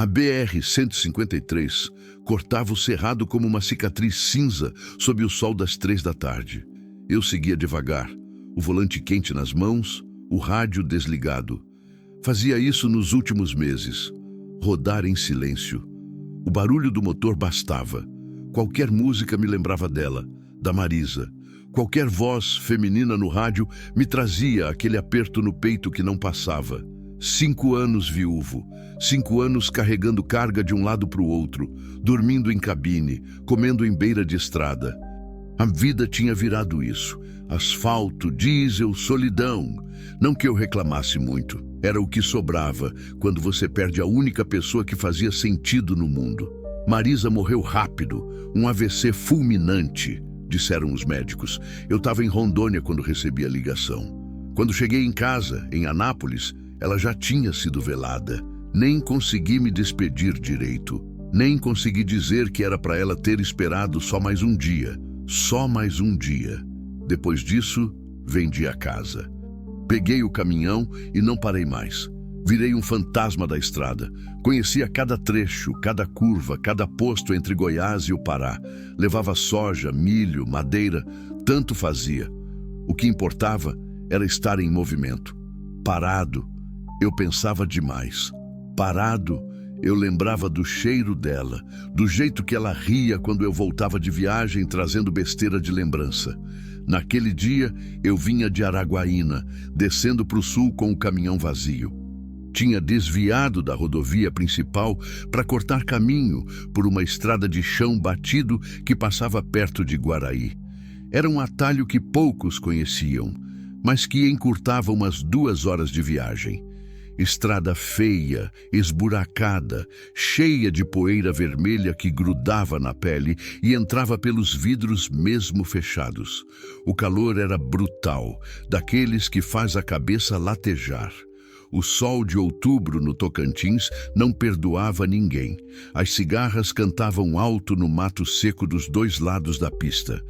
A BR-153 cortava o cerrado como uma cicatriz cinza sob o sol das 3 da tarde. Eu seguia devagar, o volante quente nas mãos, o rádio desligado. Fazia isso nos últimos meses. Rodar em silêncio. O barulho do motor bastava. Qualquer música me lembrava dela, da Marisa. Qualquer voz feminina no rádio me trazia aquele aperto no peito que não passava. 5 anos viúvo, 5 anos carregando carga de um lado para o outro, dormindo em cabine, comendo em beira de estrada. A vida tinha virado isso. Asfalto, diesel, solidão. Não que eu reclamasse muito. Era o que sobrava quando você perde a única pessoa que fazia sentido no mundo. Marisa morreu rápido, um AVC fulminante, disseram os médicos. Eu estava em Rondônia quando recebi a ligação. Quando cheguei em casa, em Anápolis, ela já tinha sido velada. Nem consegui me despedir direito. Nem consegui dizer que era para ela ter esperado só mais um dia. Só mais um dia. Depois disso, vendi a casa. Peguei o caminhão e não parei mais. Virei um fantasma da estrada. Conhecia cada trecho, cada curva, cada posto entre Goiás e o Pará. Levava soja, milho, madeira, tanto fazia. O que importava era estar em movimento. Parado, eu pensava demais. Parado, eu lembrava do cheiro dela, do jeito que ela ria quando eu voltava de viagem trazendo besteira de lembrança. Naquele dia, eu vinha de Araguaína, descendo para o sul com o caminhão vazio. Tinha desviado da rodovia principal para cortar caminho por uma estrada de chão batido que passava perto de Guaraí. Era um atalho que poucos conheciam, mas que encurtava umas 2 horas de viagem. Estrada feia, esburacada, cheia de poeira vermelha que grudava na pele e entrava pelos vidros mesmo fechados. O calor era brutal, daqueles que faz a cabeça latejar. O sol de outubro no Tocantins não perdoava ninguém. As cigarras cantavam alto no mato seco dos 2 lados da pista.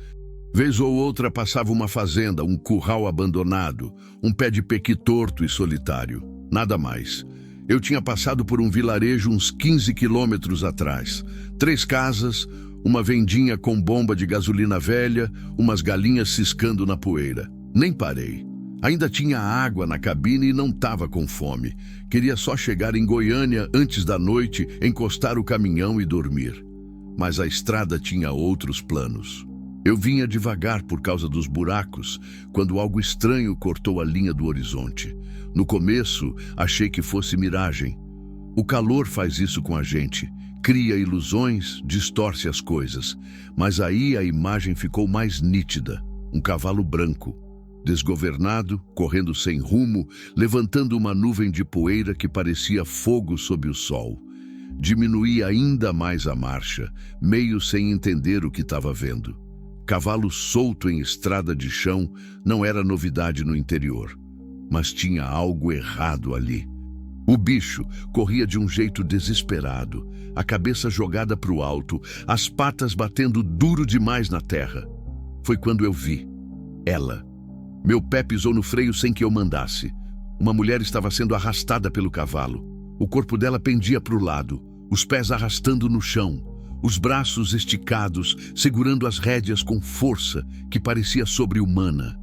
Vez ou outra passava uma fazenda, um curral abandonado, um pé de pequi torto e solitário. Nada mais. Eu tinha passado por um vilarejo uns 15 quilômetros atrás. 3 casas, uma vendinha com bomba de gasolina velha, umas galinhas ciscando na poeira. Nem parei. Ainda tinha água na cabine e não estava com fome. Queria só chegar em Goiânia antes da noite, encostar o caminhão e dormir. Mas a estrada tinha outros planos. Eu vinha devagar por causa dos buracos, quando algo estranho cortou a linha do horizonte. No começo, achei que fosse miragem. O calor faz isso com a gente. Cria ilusões, distorce as coisas. Mas aí a imagem ficou mais nítida. Um cavalo branco, desgovernado, correndo sem rumo, levantando uma nuvem de poeira que parecia fogo sob o sol. Diminuí ainda mais a marcha, meio sem entender o que estava vendo. Cavalo solto em estrada de chão não era novidade no interior, mas tinha algo errado ali. O bicho corria de um jeito desesperado, a cabeça jogada para o alto, as patas batendo duro demais na terra. Foi quando eu vi ela. Meu pé pisou no freio sem que eu mandasse. Uma mulher estava sendo arrastada pelo cavalo. O corpo dela pendia para o lado, os pés arrastando no chão, os braços esticados, segurando as rédeas com força que parecia sobre-humana.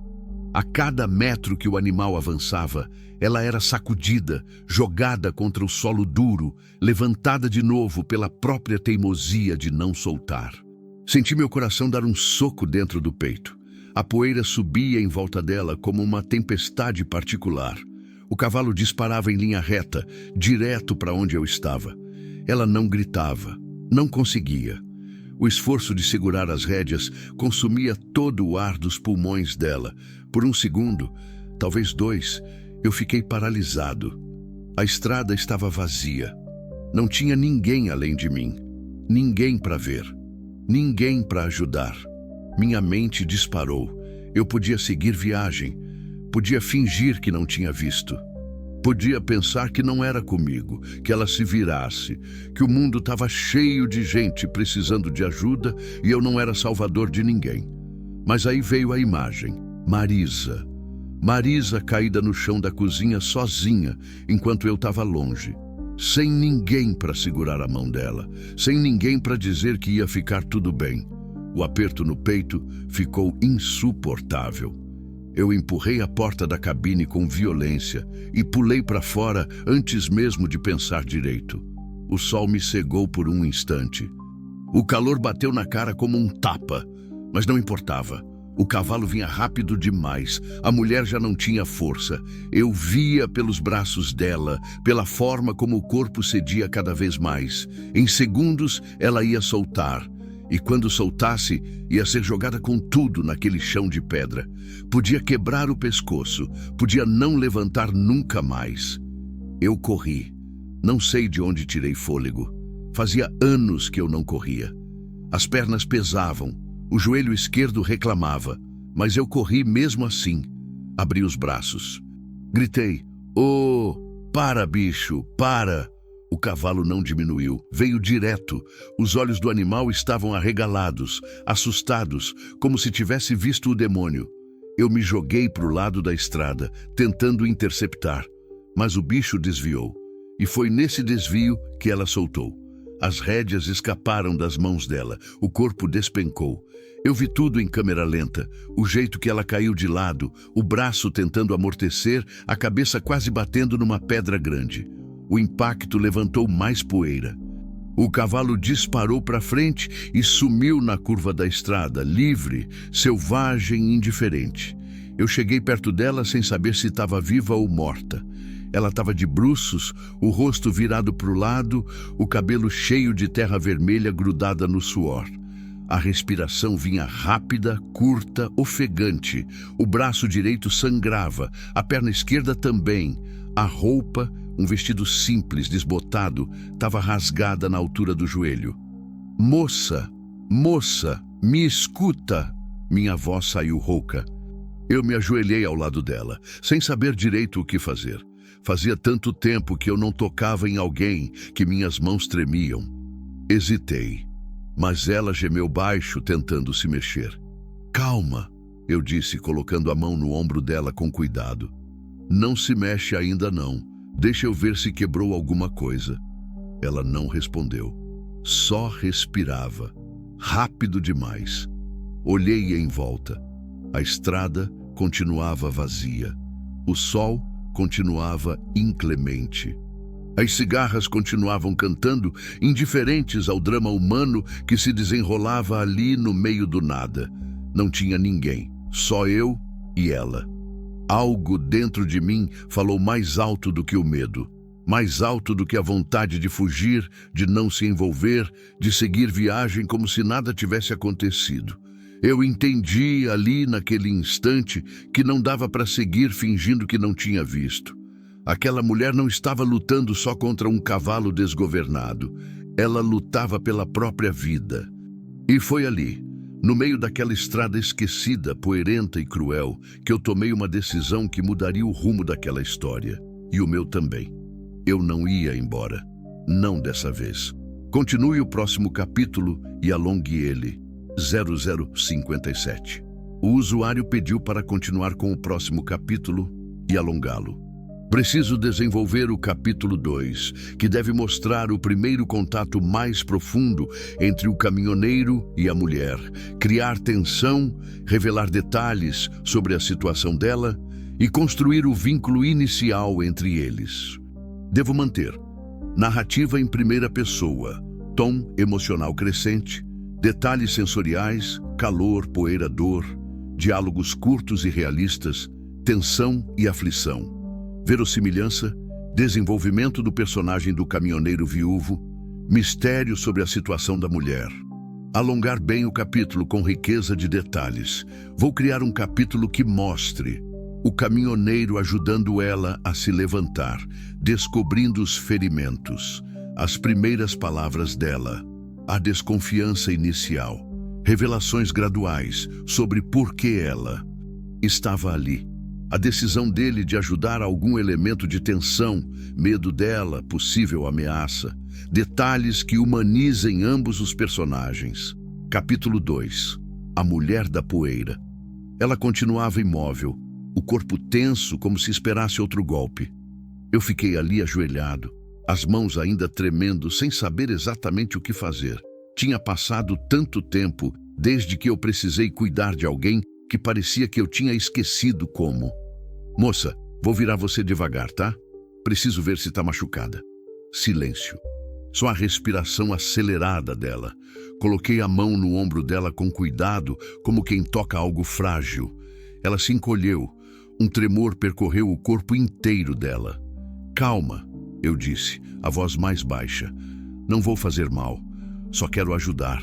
A cada metro que o animal avançava, ela era sacudida, jogada contra o solo duro, levantada de novo pela própria teimosia de não soltar. Senti meu coração dar um soco dentro do peito. A poeira subia em volta dela como uma tempestade particular. O cavalo disparava em linha reta, direto para onde eu estava. Ela não gritava. Não conseguia. O esforço de segurar as rédeas consumia todo o ar dos pulmões dela. Por um segundo, talvez 2, eu fiquei paralisado. A estrada estava vazia. Não tinha ninguém além de mim. Ninguém para ver. Ninguém para ajudar. Minha mente disparou. Eu podia seguir viagem. Podia fingir que não tinha visto. Podia pensar que não era comigo, que ela se virasse, que o mundo estava cheio de gente precisando de ajuda e eu não era salvador de ninguém. Mas aí veio a imagem. Marisa. Marisa caída no chão da cozinha sozinha, enquanto eu estava longe. sem ninguém para segurar a mão dela, sem ninguém para dizer que ia ficar tudo bem. O aperto no peito ficou insuportável. Eu empurrei a porta da cabine com violência e pulei para fora antes mesmo de pensar direito. O sol me cegou por um instante. O calor bateu na cara como um tapa, mas não importava. O cavalo vinha rápido demais, a mulher já não tinha força. Eu via pelos braços dela, pela forma como o corpo cedia cada vez mais. Em segundos, ela ia soltar. E quando soltasse, ia ser jogada com tudo naquele chão de pedra. Podia quebrar o pescoço, podia não levantar nunca mais. Eu corri. Não sei de onde tirei fôlego. Fazia anos que eu não corria. As pernas pesavam, o joelho esquerdo reclamava, mas eu corri mesmo assim. Abri os braços. Gritei: "Oh, para, bicho, para!" O cavalo não diminuiu, veio direto. Os olhos do animal estavam arregalados, assustados, como se tivesse visto o demônio. Eu me joguei para o lado da estrada, tentando interceptar, mas o bicho desviou. E foi nesse desvio que ela soltou. As rédeas escaparam das mãos dela, o corpo despencou. Eu vi tudo em câmera lenta, o jeito que ela caiu de lado, o braço tentando amortecer, a cabeça quase batendo numa pedra grande. O impacto levantou mais poeira. O cavalo disparou para frente e sumiu na curva da estrada, livre, selvagem e indiferente. Eu cheguei perto dela sem saber se estava viva ou morta. Ela estava de bruços, o rosto virado para o lado, o cabelo cheio de terra vermelha grudada no suor. A respiração vinha rápida, curta, ofegante. O braço direito sangrava, a perna esquerda também. A roupa, um vestido simples, desbotado, estava rasgada na altura do joelho. "Moça, moça, me escuta!" Minha voz saiu rouca. Eu me ajoelhei ao lado dela, sem saber direito o que fazer. Fazia tanto tempo que eu não tocava em alguém que minhas mãos tremiam. Hesitei, mas ela gemeu baixo, tentando se mexer. "Calma", eu disse, colocando a mão no ombro dela com cuidado. "Não se mexe ainda não. Deixa eu ver se quebrou alguma coisa." Ela não respondeu. Só respirava. Rápido demais. Olhei em volta. A estrada continuava vazia. O sol continuava inclemente. As cigarras continuavam cantando, indiferentes ao drama humano que se desenrolava ali no meio do nada. Não tinha ninguém, só eu e ela. Algo dentro de mim falou mais alto do que o medo, mais alto do que a vontade de fugir, de não se envolver, de seguir viagem como se nada tivesse acontecido. Eu entendi ali naquele instante que não dava para seguir fingindo que não tinha visto. Aquela mulher não estava lutando só contra um cavalo desgovernado. Ela lutava pela própria vida. E foi ali, no meio daquela estrada esquecida, poeirenta e cruel, que eu tomei uma decisão que mudaria o rumo daquela história. E o meu também. Eu não ia embora. Não dessa vez. Continue o próximo capítulo e alongue ele. 0057. O usuário pediu para continuar com o próximo capítulo e alongá-lo. Preciso desenvolver o capítulo 2, que deve mostrar o primeiro contato mais profundo entre o caminhoneiro e a mulher, criar tensão, revelar detalhes sobre a situação dela e construir o vínculo inicial entre eles. Devo manter narrativa em primeira pessoa, tom emocional crescente, detalhes sensoriais, calor, poeira, dor, diálogos curtos e realistas, tensão e aflição, verossimilhança, desenvolvimento do personagem do caminhoneiro viúvo, mistério sobre a situação da mulher. Alongar bem o capítulo com riqueza de detalhes. Vou criar um capítulo que mostre o caminhoneiro ajudando ela a se levantar, descobrindo os ferimentos, as primeiras palavras dela, a desconfiança inicial, revelações graduais sobre por que ela estava ali, a decisão dele de ajudar algum elemento de tensão, medo dela, possível ameaça, detalhes que humanizem ambos os personagens. Capítulo 2. A mulher da poeira. Ela continuava imóvel, o corpo tenso como se esperasse outro golpe. Eu fiquei ali ajoelhado, as mãos ainda tremendo, sem saber exatamente o que fazer. Tinha passado tanto tempo desde que eu precisei cuidar de alguém que parecia que eu tinha esquecido como. Moça, vou virar você devagar, tá? Preciso ver se tá machucada. Silêncio. Só a respiração acelerada dela. Coloquei a mão no ombro dela com cuidado, como quem toca algo frágil. Ela se encolheu. Um tremor percorreu o corpo inteiro dela. Calma, eu disse, a voz mais baixa. Não vou fazer mal. Só quero ajudar.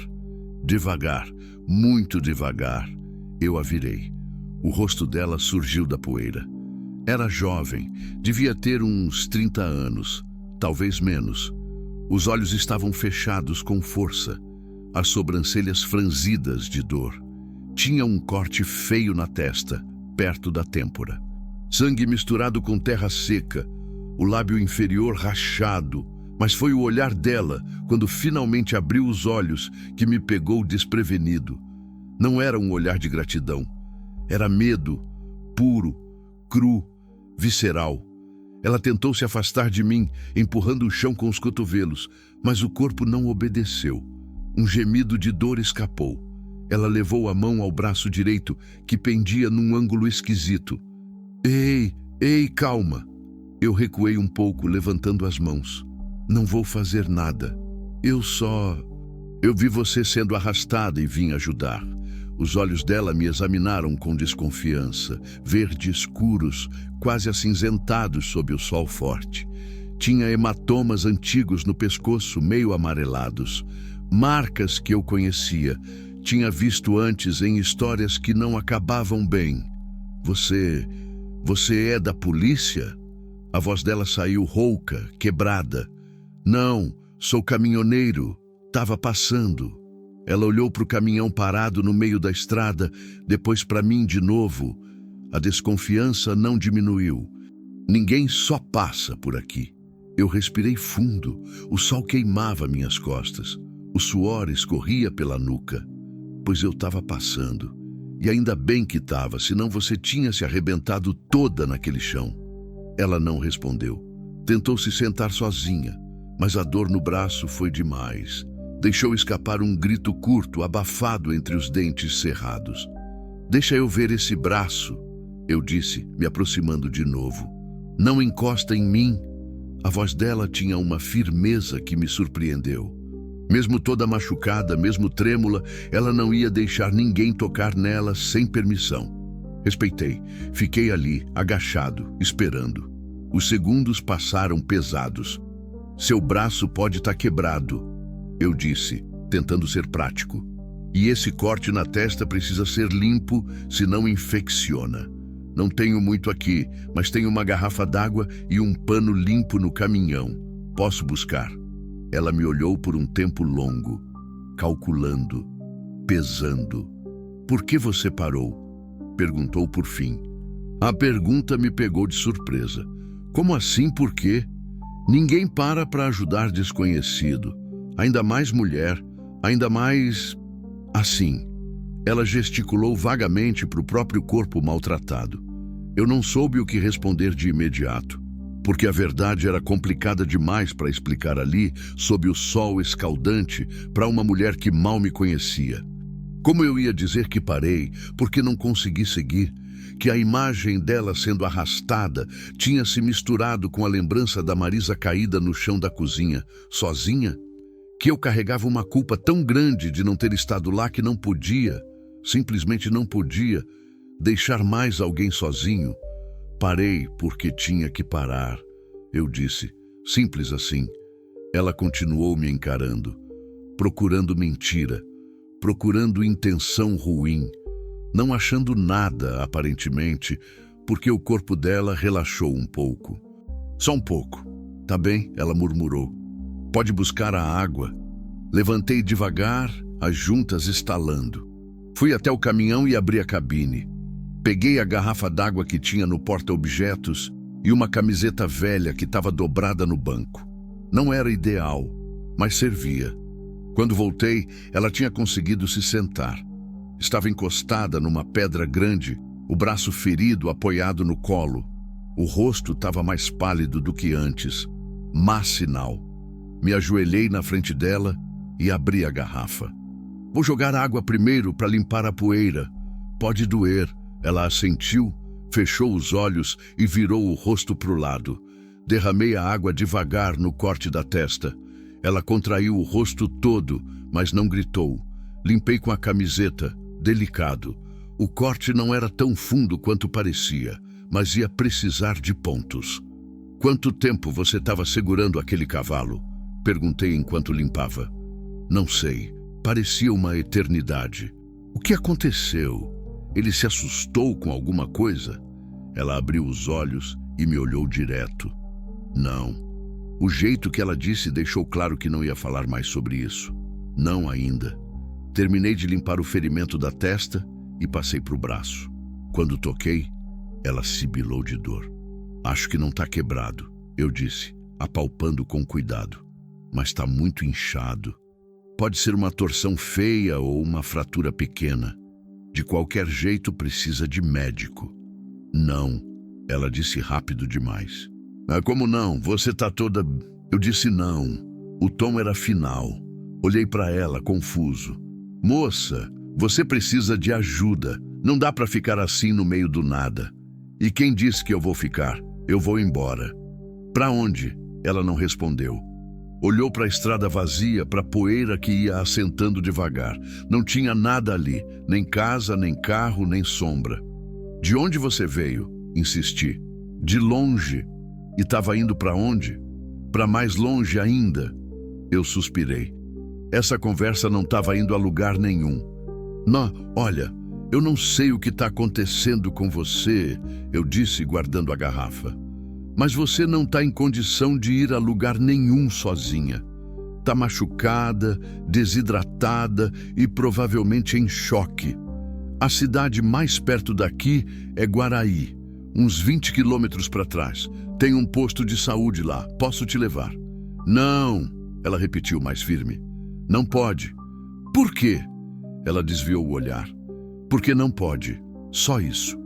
Devagar, muito devagar, eu a virei. O rosto dela surgiu da poeira. Era jovem, devia ter uns 30 anos, talvez menos. Os olhos estavam fechados com força, as sobrancelhas franzidas de dor. Tinha um corte feio na testa, perto da têmpora. Sangue misturado com terra seca, o lábio inferior rachado, mas foi o olhar dela, quando finalmente abriu os olhos, que me pegou desprevenido. Não era um olhar de gratidão. Era medo, puro, cru, visceral. Ela tentou se afastar de mim, empurrando o chão com os cotovelos, mas o corpo não obedeceu. Um gemido de dor escapou. Ela levou a mão ao braço direito, que pendia num ângulo esquisito. Ei, calma. Eu recuei um pouco, levantando as mãos. Não vou fazer nada. Eu vi você sendo arrastada e vim ajudar. Os olhos dela me examinaram com desconfiança, verde escuros, quase acinzentados sob o sol forte. Tinha hematomas antigos no pescoço, meio amarelados. Marcas que eu conhecia. Tinha visto antes em histórias que não acabavam bem. Você é da polícia? A voz dela saiu rouca, quebrada. Não, sou caminhoneiro. Tava passando. Ela olhou para o caminhão parado no meio da estrada, depois para mim de novo. A desconfiança não diminuiu. Ninguém só passa por aqui. Eu respirei fundo. O sol queimava minhas costas. O suor escorria pela nuca. Pois eu estava passando. E ainda bem que estava, senão você tinha se arrebentado toda naquele chão. Ela não respondeu. Tentou se sentar sozinha, mas a dor no braço foi demais. Deixou escapar um grito curto, abafado entre os dentes cerrados. Deixa eu ver esse braço, eu disse, me aproximando de novo. Não encosta em mim. A voz dela tinha uma firmeza que me surpreendeu. Mesmo toda machucada, mesmo trêmula, ela não ia deixar ninguém tocar nela sem permissão. Respeitei. Fiquei ali, agachado, esperando. Os segundos passaram pesados. Seu braço pode estar quebrado, eu disse, tentando ser prático. E esse corte na testa precisa ser limpo, senão infecciona. Não tenho muito aqui, mas tenho uma garrafa d'água e um pano limpo no caminhão. Posso buscar? Ela me olhou por um tempo longo, calculando, pesando. Por que você parou? Perguntou por fim. A pergunta me pegou de surpresa. Como assim, por quê? Ninguém para ajudar desconhecido. Ainda mais mulher, ainda mais... assim. Ela gesticulou vagamente para o próprio corpo maltratado. Eu não soube o que responder de imediato, porque a verdade era complicada demais para explicar ali, sob o sol escaldante, para uma mulher que mal me conhecia. Como eu ia dizer que parei, porque não consegui seguir, que a imagem dela sendo arrastada tinha se misturado com a lembrança da Marisa caída no chão da cozinha, sozinha? Que eu carregava uma culpa tão grande de não ter estado lá que não podia, simplesmente não podia, deixar mais alguém sozinho. Parei porque tinha que parar, eu disse, simples assim. Ela continuou me encarando, procurando mentira, procurando intenção ruim, não achando nada, aparentemente, porque o corpo dela relaxou um pouco. Só um pouco. Tá bem, ela murmurou. Pode buscar a água. Levantei devagar, as juntas estalando. Fui até o caminhão e abri a cabine. Peguei a garrafa d'água que tinha no porta-objetos e uma camiseta velha que estava dobrada no banco. Não era ideal, mas servia. Quando voltei, ela tinha conseguido se sentar. Estava encostada numa pedra grande, o braço ferido apoiado no colo. O rosto estava mais pálido do que antes. Má sinal. Me ajoelhei na frente dela e abri a garrafa. Vou jogar água primeiro para limpar a poeira. Pode doer. Ela assentiu, fechou os olhos e virou o rosto para o lado. Derramei a água devagar no corte da testa. Ela contraiu o rosto todo, mas não gritou. Limpei com a camiseta, delicado. O corte não era tão fundo quanto parecia, mas ia precisar de pontos. Quanto tempo você estava segurando aquele cavalo? Perguntei enquanto limpava. Não sei, parecia uma eternidade. O que aconteceu? Ele se assustou com alguma coisa? Ela abriu os olhos e me olhou direto. Não. O jeito que ela disse deixou claro que não ia falar mais sobre isso. Não ainda. Terminei de limpar o ferimento da testa e passei para o braço. Quando toquei, ela sibilou de dor. Acho que não está quebrado, eu disse, apalpando com cuidado. Mas está muito inchado. Pode ser uma torção feia ou uma fratura pequena. De qualquer jeito, precisa de médico. Não, ela disse rápido demais. Como não? Você tá toda... Eu disse não. O tom era final. Olhei para ela, confuso. Moça, você precisa de ajuda. Não dá para ficar assim no meio do nada. E quem disse que eu vou ficar? Eu vou embora. Para onde? Ela não respondeu. Olhou para a estrada vazia, para a poeira que ia assentando devagar. Não tinha nada ali, nem casa, nem carro, nem sombra. De onde você veio? Insisti. De longe. E estava indo para onde? Para mais longe ainda. Eu suspirei. Essa conversa não estava indo a lugar nenhum. Não, olha, eu não sei o que está acontecendo com você, eu disse guardando a garrafa. Mas você não está em condição de ir a lugar nenhum sozinha. Está machucada, desidratada e provavelmente em choque. A cidade mais perto daqui é Guaraí, uns 20 quilômetros para trás. Tem um posto de saúde lá, posso te levar? Não, ela repetiu mais firme. Não pode. Por quê? Ela desviou o olhar. Porque não pode. Só isso.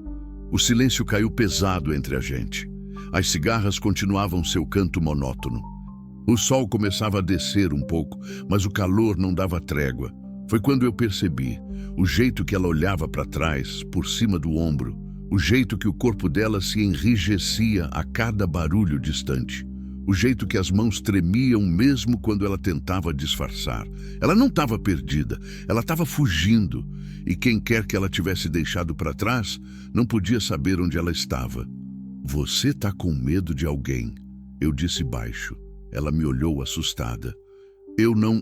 O silêncio caiu pesado entre a gente. As cigarras continuavam seu canto monótono. O sol começava a descer um pouco, mas o calor não dava trégua. Foi quando eu percebi o jeito que ela olhava para trás, por cima do ombro, o jeito que o corpo dela se enrijecia a cada barulho distante, o jeito que as mãos tremiam mesmo quando ela tentava disfarçar. Ela não estava perdida, ela estava fugindo, e quem quer que ela tivesse deixado para trás não podia saber onde ela estava. Você está com medo de alguém, eu disse baixo. Ela me olhou assustada. Eu não...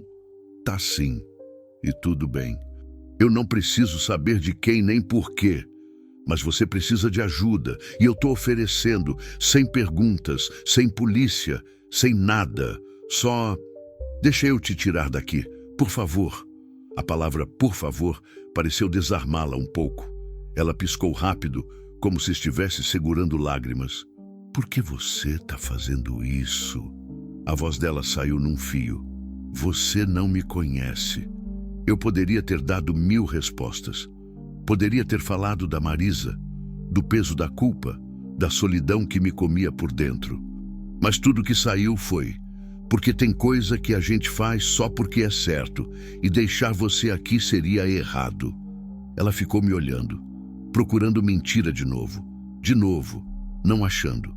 Tá sim. E tudo bem. Eu não preciso saber de quem nem por quê. Mas você precisa de ajuda, e eu estou oferecendo, sem perguntas, sem polícia, sem nada. Só... Deixa eu te tirar daqui, por favor. A palavra por favor pareceu desarmá-la um pouco. Ela piscou rápido, como se estivesse segurando lágrimas. Por que você está fazendo isso? A voz dela saiu num fio. Você não me conhece. Eu poderia ter dado 1000 respostas. Poderia ter falado da Marisa, do peso da culpa, da solidão que me comia por dentro. Mas tudo que saiu foi: porque tem coisa que a gente faz só porque é certo, e deixar você aqui seria errado. Ela ficou me olhando, procurando mentira de novo, não achando.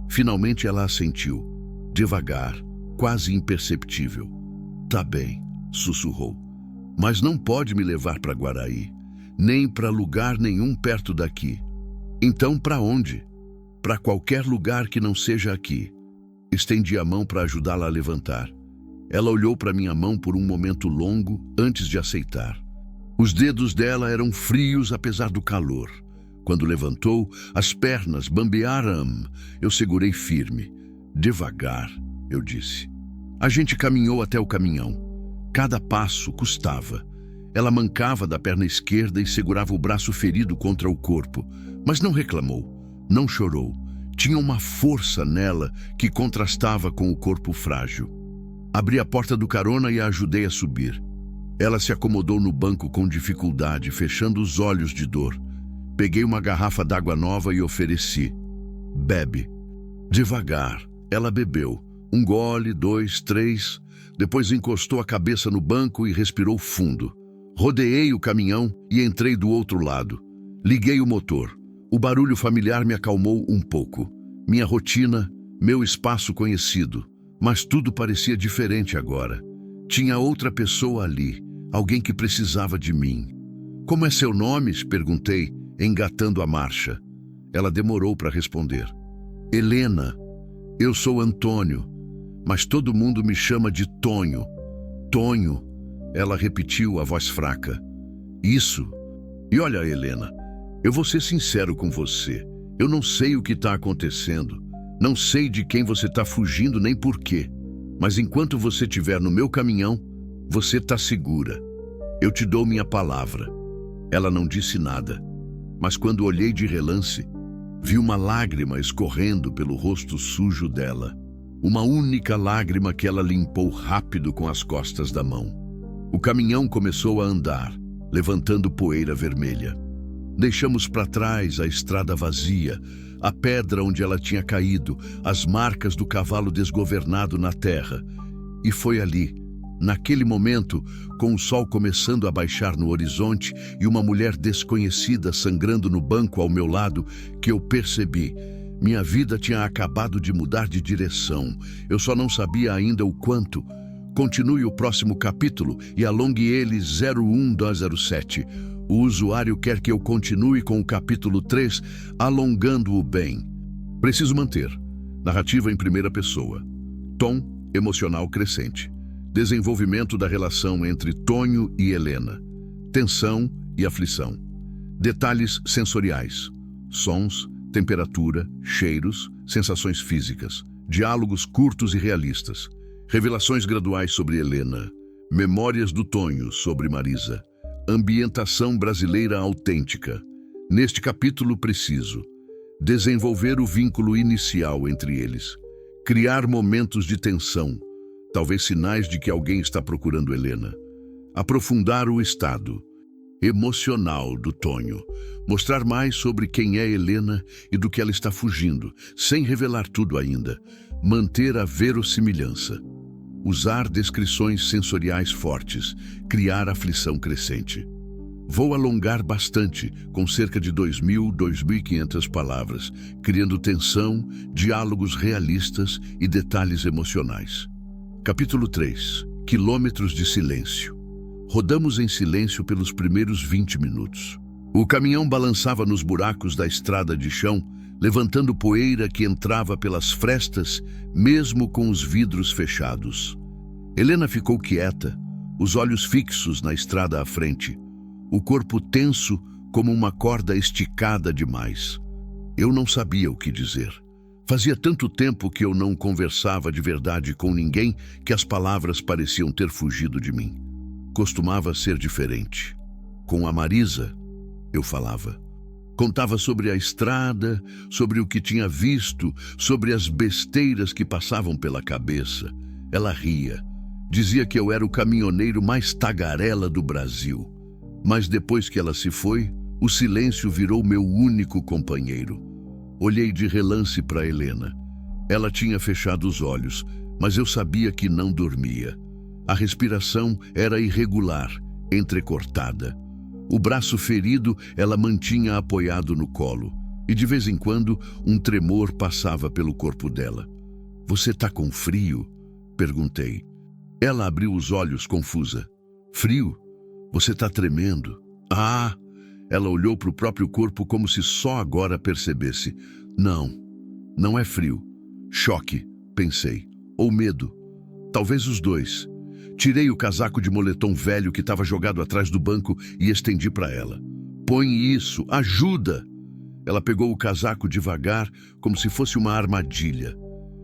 Finalmente ela assentiu, devagar, quase imperceptível. Tá bem, sussurrou, mas não pode me levar para Guaraí, nem para lugar nenhum perto daqui. Então para onde? Para qualquer lugar que não seja aqui. Estendi a mão para ajudá-la a levantar. Ela olhou para minha mão por um momento longo antes de aceitar. Os dedos dela eram frios apesar do calor. Quando levantou, as pernas bambearam. Eu segurei firme. Devagar, eu disse. A gente caminhou até o caminhão. Cada passo custava. Ela mancava da perna esquerda e segurava o braço ferido contra o corpo, mas não reclamou, não chorou. Tinha uma força nela que contrastava com o corpo frágil. Abri a porta do carona e a ajudei a subir. Ela se acomodou no banco com dificuldade, fechando os olhos de dor. Peguei uma garrafa d'água nova e ofereci. Bebe. Devagar, ela bebeu, Um gole, dois, três. Depois encostou a cabeça no banco e respirou fundo. Rodeei o caminhão e entrei do outro lado. Liguei o motor. O barulho familiar me acalmou um pouco. Minha rotina, meu espaço conhecido. Mas tudo parecia diferente agora. Tinha outra pessoa ali, alguém que precisava de mim. Como é seu nome? Perguntei, engatando a marcha. Ela demorou para responder. Helena. Eu sou Antônio, mas todo mundo me chama de Tonho. Tonho, ela repetiu, a voz fraca. Isso. E olha, Helena, eu vou ser sincero com você. Eu não sei o que está acontecendo. Não sei de quem você está fugindo nem por quê. Mas enquanto você estiver no meu caminhão, você está segura. Eu te dou minha palavra. Ela não disse nada, mas quando olhei de relance, vi uma lágrima escorrendo pelo rosto sujo dela. Uma única lágrima que ela limpou rápido com as costas da mão. O caminhão começou a andar, levantando poeira vermelha. Deixamos para trás a estrada vazia, a pedra onde ela tinha caído, as marcas do cavalo desgovernado na terra. E foi ali, naquele momento, com o sol começando a baixar no horizonte e uma mulher desconhecida sangrando no banco ao meu lado, que eu percebi. Minha vida tinha acabado de mudar de direção. Eu só não sabia ainda o quanto. Continue o próximo capítulo e alongue ele 01207. O usuário quer que eu continue com o capítulo 3, alongando-o bem. Preciso manter. Narrativa em primeira pessoa. Tom emocional crescente. Desenvolvimento da relação entre Tonho e Helena. Tensão e aflição. Detalhes sensoriais. Sons, temperatura, cheiros, sensações físicas. Diálogos curtos e realistas. Revelações graduais sobre Helena. Memórias do Tonho sobre Marisa. Ambientação brasileira autêntica. Neste capítulo preciso desenvolver o vínculo inicial entre eles. Criar momentos de tensão. Talvez sinais de que alguém está procurando Helena. Aprofundar o estado emocional do Tonho. Mostrar mais sobre quem é Helena e do que ela está fugindo, sem revelar tudo ainda. Manter a verossimilhança. Usar descrições sensoriais fortes. Criar aflição crescente. Vou alongar bastante, com cerca de 2.000, 2.500 palavras, criando tensão, diálogos realistas e detalhes emocionais. Capítulo 3. Quilômetros de silêncio. Rodamos em silêncio pelos primeiros 20 minutos. O caminhão balançava nos buracos da estrada de chão, levantando poeira que entrava pelas frestas, mesmo com os vidros fechados. Helena ficou quieta, os olhos fixos na estrada à frente, o corpo tenso como uma corda esticada demais. Eu não sabia o que dizer. Fazia tanto tempo que eu não conversava de verdade com ninguém que as palavras pareciam ter fugido de mim. Costumava ser diferente. Com a Marisa, eu falava. Contava sobre a estrada, sobre o que tinha visto, sobre as besteiras que passavam pela cabeça. Ela ria. Dizia que eu era o caminhoneiro mais tagarela do Brasil. Mas depois que ela se foi, o silêncio virou meu único companheiro. Olhei de relance para Helena. Ela tinha fechado os olhos, mas eu sabia que não dormia. A respiração era irregular, entrecortada. O braço ferido ela mantinha apoiado no colo, e de vez em quando um tremor passava pelo corpo dela. Você tá com frio? Perguntei. Ela abriu os olhos confusa. Frio? Você tá tremendo? Ah! Ela olhou para o próprio corpo como se só agora percebesse. Não, não é frio. Choque, pensei. Ou medo. Talvez os dois. Tirei o casaco de moletom velho que estava jogado atrás do banco e estendi para ela. Põe isso, ajuda! Ela pegou o casaco devagar, como se fosse uma armadilha.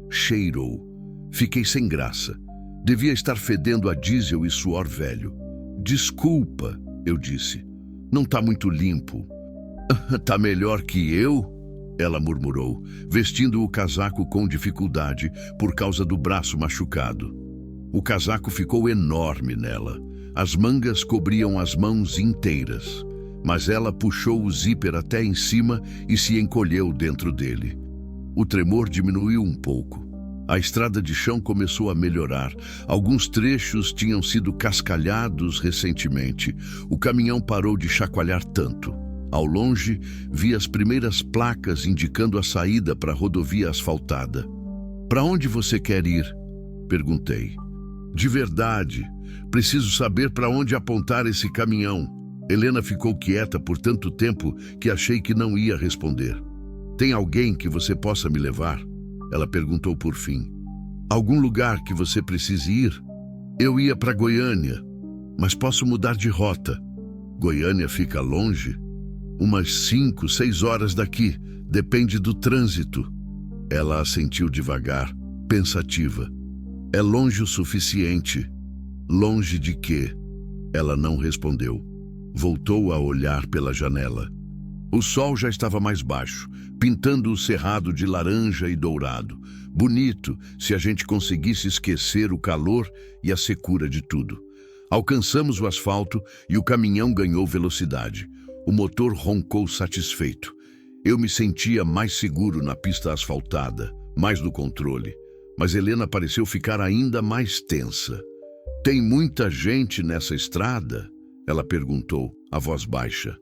Cheirou. Fiquei sem graça. Devia estar fedendo a diesel e suor velho. Desculpa, eu disse. Não tá muito limpo. Tá melhor que eu? Ela murmurou, vestindo o casaco com dificuldade por causa do braço machucado. O casaco ficou enorme nela. As mangas cobriam as mãos inteiras, mas ela puxou o zíper até em cima e se encolheu dentro dele. O tremor diminuiu um pouco. A estrada de chão começou a melhorar. Alguns trechos tinham sido cascalhados recentemente. O caminhão parou de chacoalhar tanto. Ao longe, vi as primeiras placas indicando a saída para a rodovia asfaltada. "Para onde você quer ir?" perguntei. "De verdade, preciso saber para onde apontar esse caminhão." Helena ficou quieta por tanto tempo que achei que não ia responder. "Tem alguém que você possa me levar?" Ela perguntou por fim. "Algum lugar que você precise ir?" "Eu ia para Goiânia, mas posso mudar de rota." "Goiânia fica longe?" "Umas 5, 6 horas daqui, depende do trânsito." Ela assentiu devagar, pensativa. "É longe o suficiente." "Longe de quê?" Ela não respondeu. Voltou a olhar pela janela. O sol já estava mais baixo, pintando o cerrado de laranja e dourado. Bonito, se a gente conseguisse esquecer o calor e a secura de tudo. Alcançamos o asfalto e o caminhão ganhou velocidade. O motor roncou satisfeito. Eu me sentia mais seguro na pista asfaltada, mais no controle. Mas Helena pareceu ficar ainda mais tensa. "Tem muita gente nessa estrada?" Ela perguntou, a voz baixa.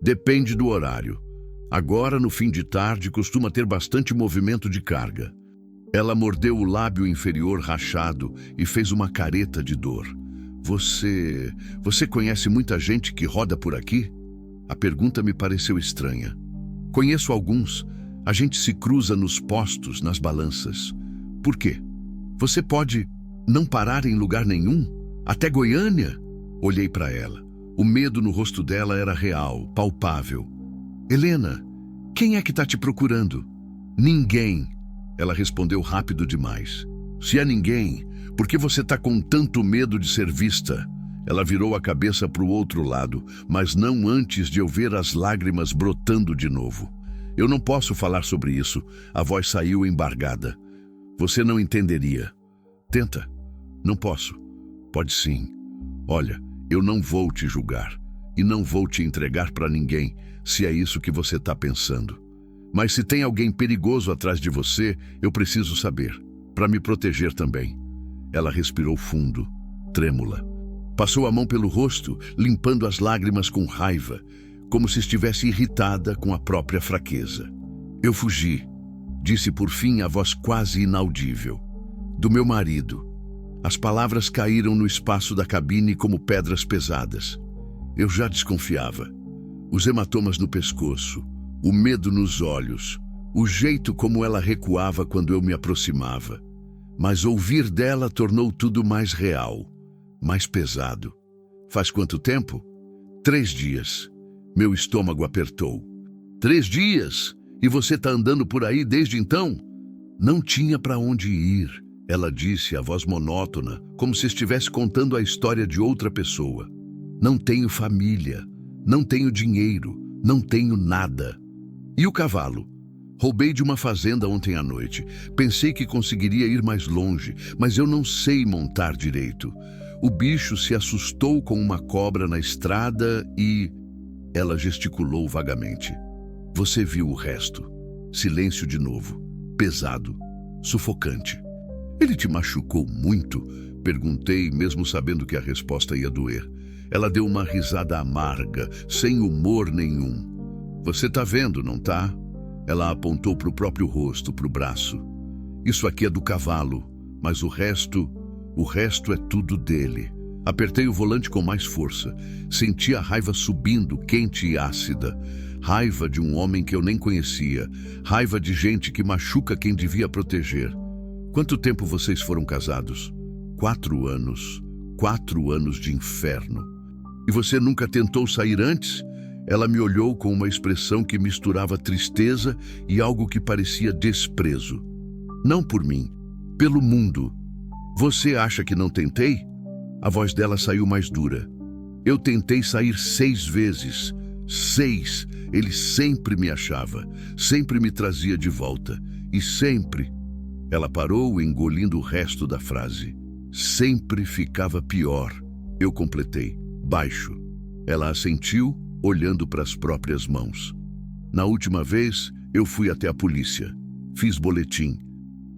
"Depende do horário. Agora, no fim de tarde, costuma ter bastante movimento de carga." Ela mordeu o lábio inferior rachado e fez uma careta de dor. Você conhece muita gente que roda por aqui?" A pergunta me pareceu estranha. "Conheço alguns. A gente se cruza nos postos, nas balanças." "Por quê? Você pode não parar em lugar nenhum? Até Goiânia?" Olhei para ela. O medo no rosto dela era real, palpável. "Helena, quem é que está te procurando?" "Ninguém." Ela respondeu rápido demais. "Se é ninguém, por que você está com tanto medo de ser vista?" Ela virou a cabeça para o outro lado, mas não antes de eu ver as lágrimas brotando de novo. "Eu não posso falar sobre isso." A voz saiu embargada. "Você não entenderia." "Tenta." "Não posso." "Pode sim. Olha, eu não vou te julgar e não vou te entregar para ninguém, se é isso que você está pensando. Mas se tem alguém perigoso atrás de você, eu preciso saber, para me proteger também." Ela respirou fundo, trêmula. Passou a mão pelo rosto, limpando as lágrimas com raiva, como se estivesse irritada com a própria fraqueza. "Eu fugi", disse por fim a voz quase inaudível. "Do meu marido." As palavras caíram no espaço da cabine como pedras pesadas. Eu já desconfiava. Os hematomas no pescoço, o medo nos olhos, o jeito como ela recuava quando eu me aproximava. Mas ouvir dela tornou tudo mais real, mais pesado. "Faz quanto tempo?" 3 dias. Meu estômago apertou. 3 dias? E você está andando por aí desde então? Não tinha para onde ir, ela disse, a voz monótona, como se estivesse contando a história de outra pessoa. "Não tenho família, não tenho dinheiro, não tenho nada." "E o cavalo?" "Roubei de uma fazenda ontem à noite. Pensei que conseguiria ir mais longe, mas eu não sei montar direito. O bicho se assustou com uma cobra na estrada e..." Ela gesticulou vagamente. "Você viu o resto." Silêncio de novo, pesado, sufocante. "Ele te machucou muito?" perguntei, mesmo sabendo que a resposta ia doer. Ela deu uma risada amarga, sem humor nenhum. "Você tá vendo, não tá?" Ela apontou para o próprio rosto, para o braço. "Isso aqui é do cavalo, mas o resto é tudo dele." Apertei o volante com mais força. Senti a raiva subindo, quente e ácida. Raiva de um homem que eu nem conhecia. Raiva de gente que machuca quem devia proteger. "Quanto tempo vocês foram casados?" 4 anos. 4 anos de inferno." "E você nunca tentou sair antes?" Ela me olhou com uma expressão que misturava tristeza e algo que parecia desprezo. "Não por mim, pelo mundo." "Você acha que não tentei?" A voz dela saiu mais dura. "Eu tentei sair 6 vezes. 6. Ele sempre me achava, sempre me trazia de volta. E sempre..." Ela parou, engolindo o resto da frase. "Sempre ficava pior." Eu completei, baixo. Ela assentiu, olhando para as próprias mãos. "Na última vez, eu fui até a polícia. Fiz boletim.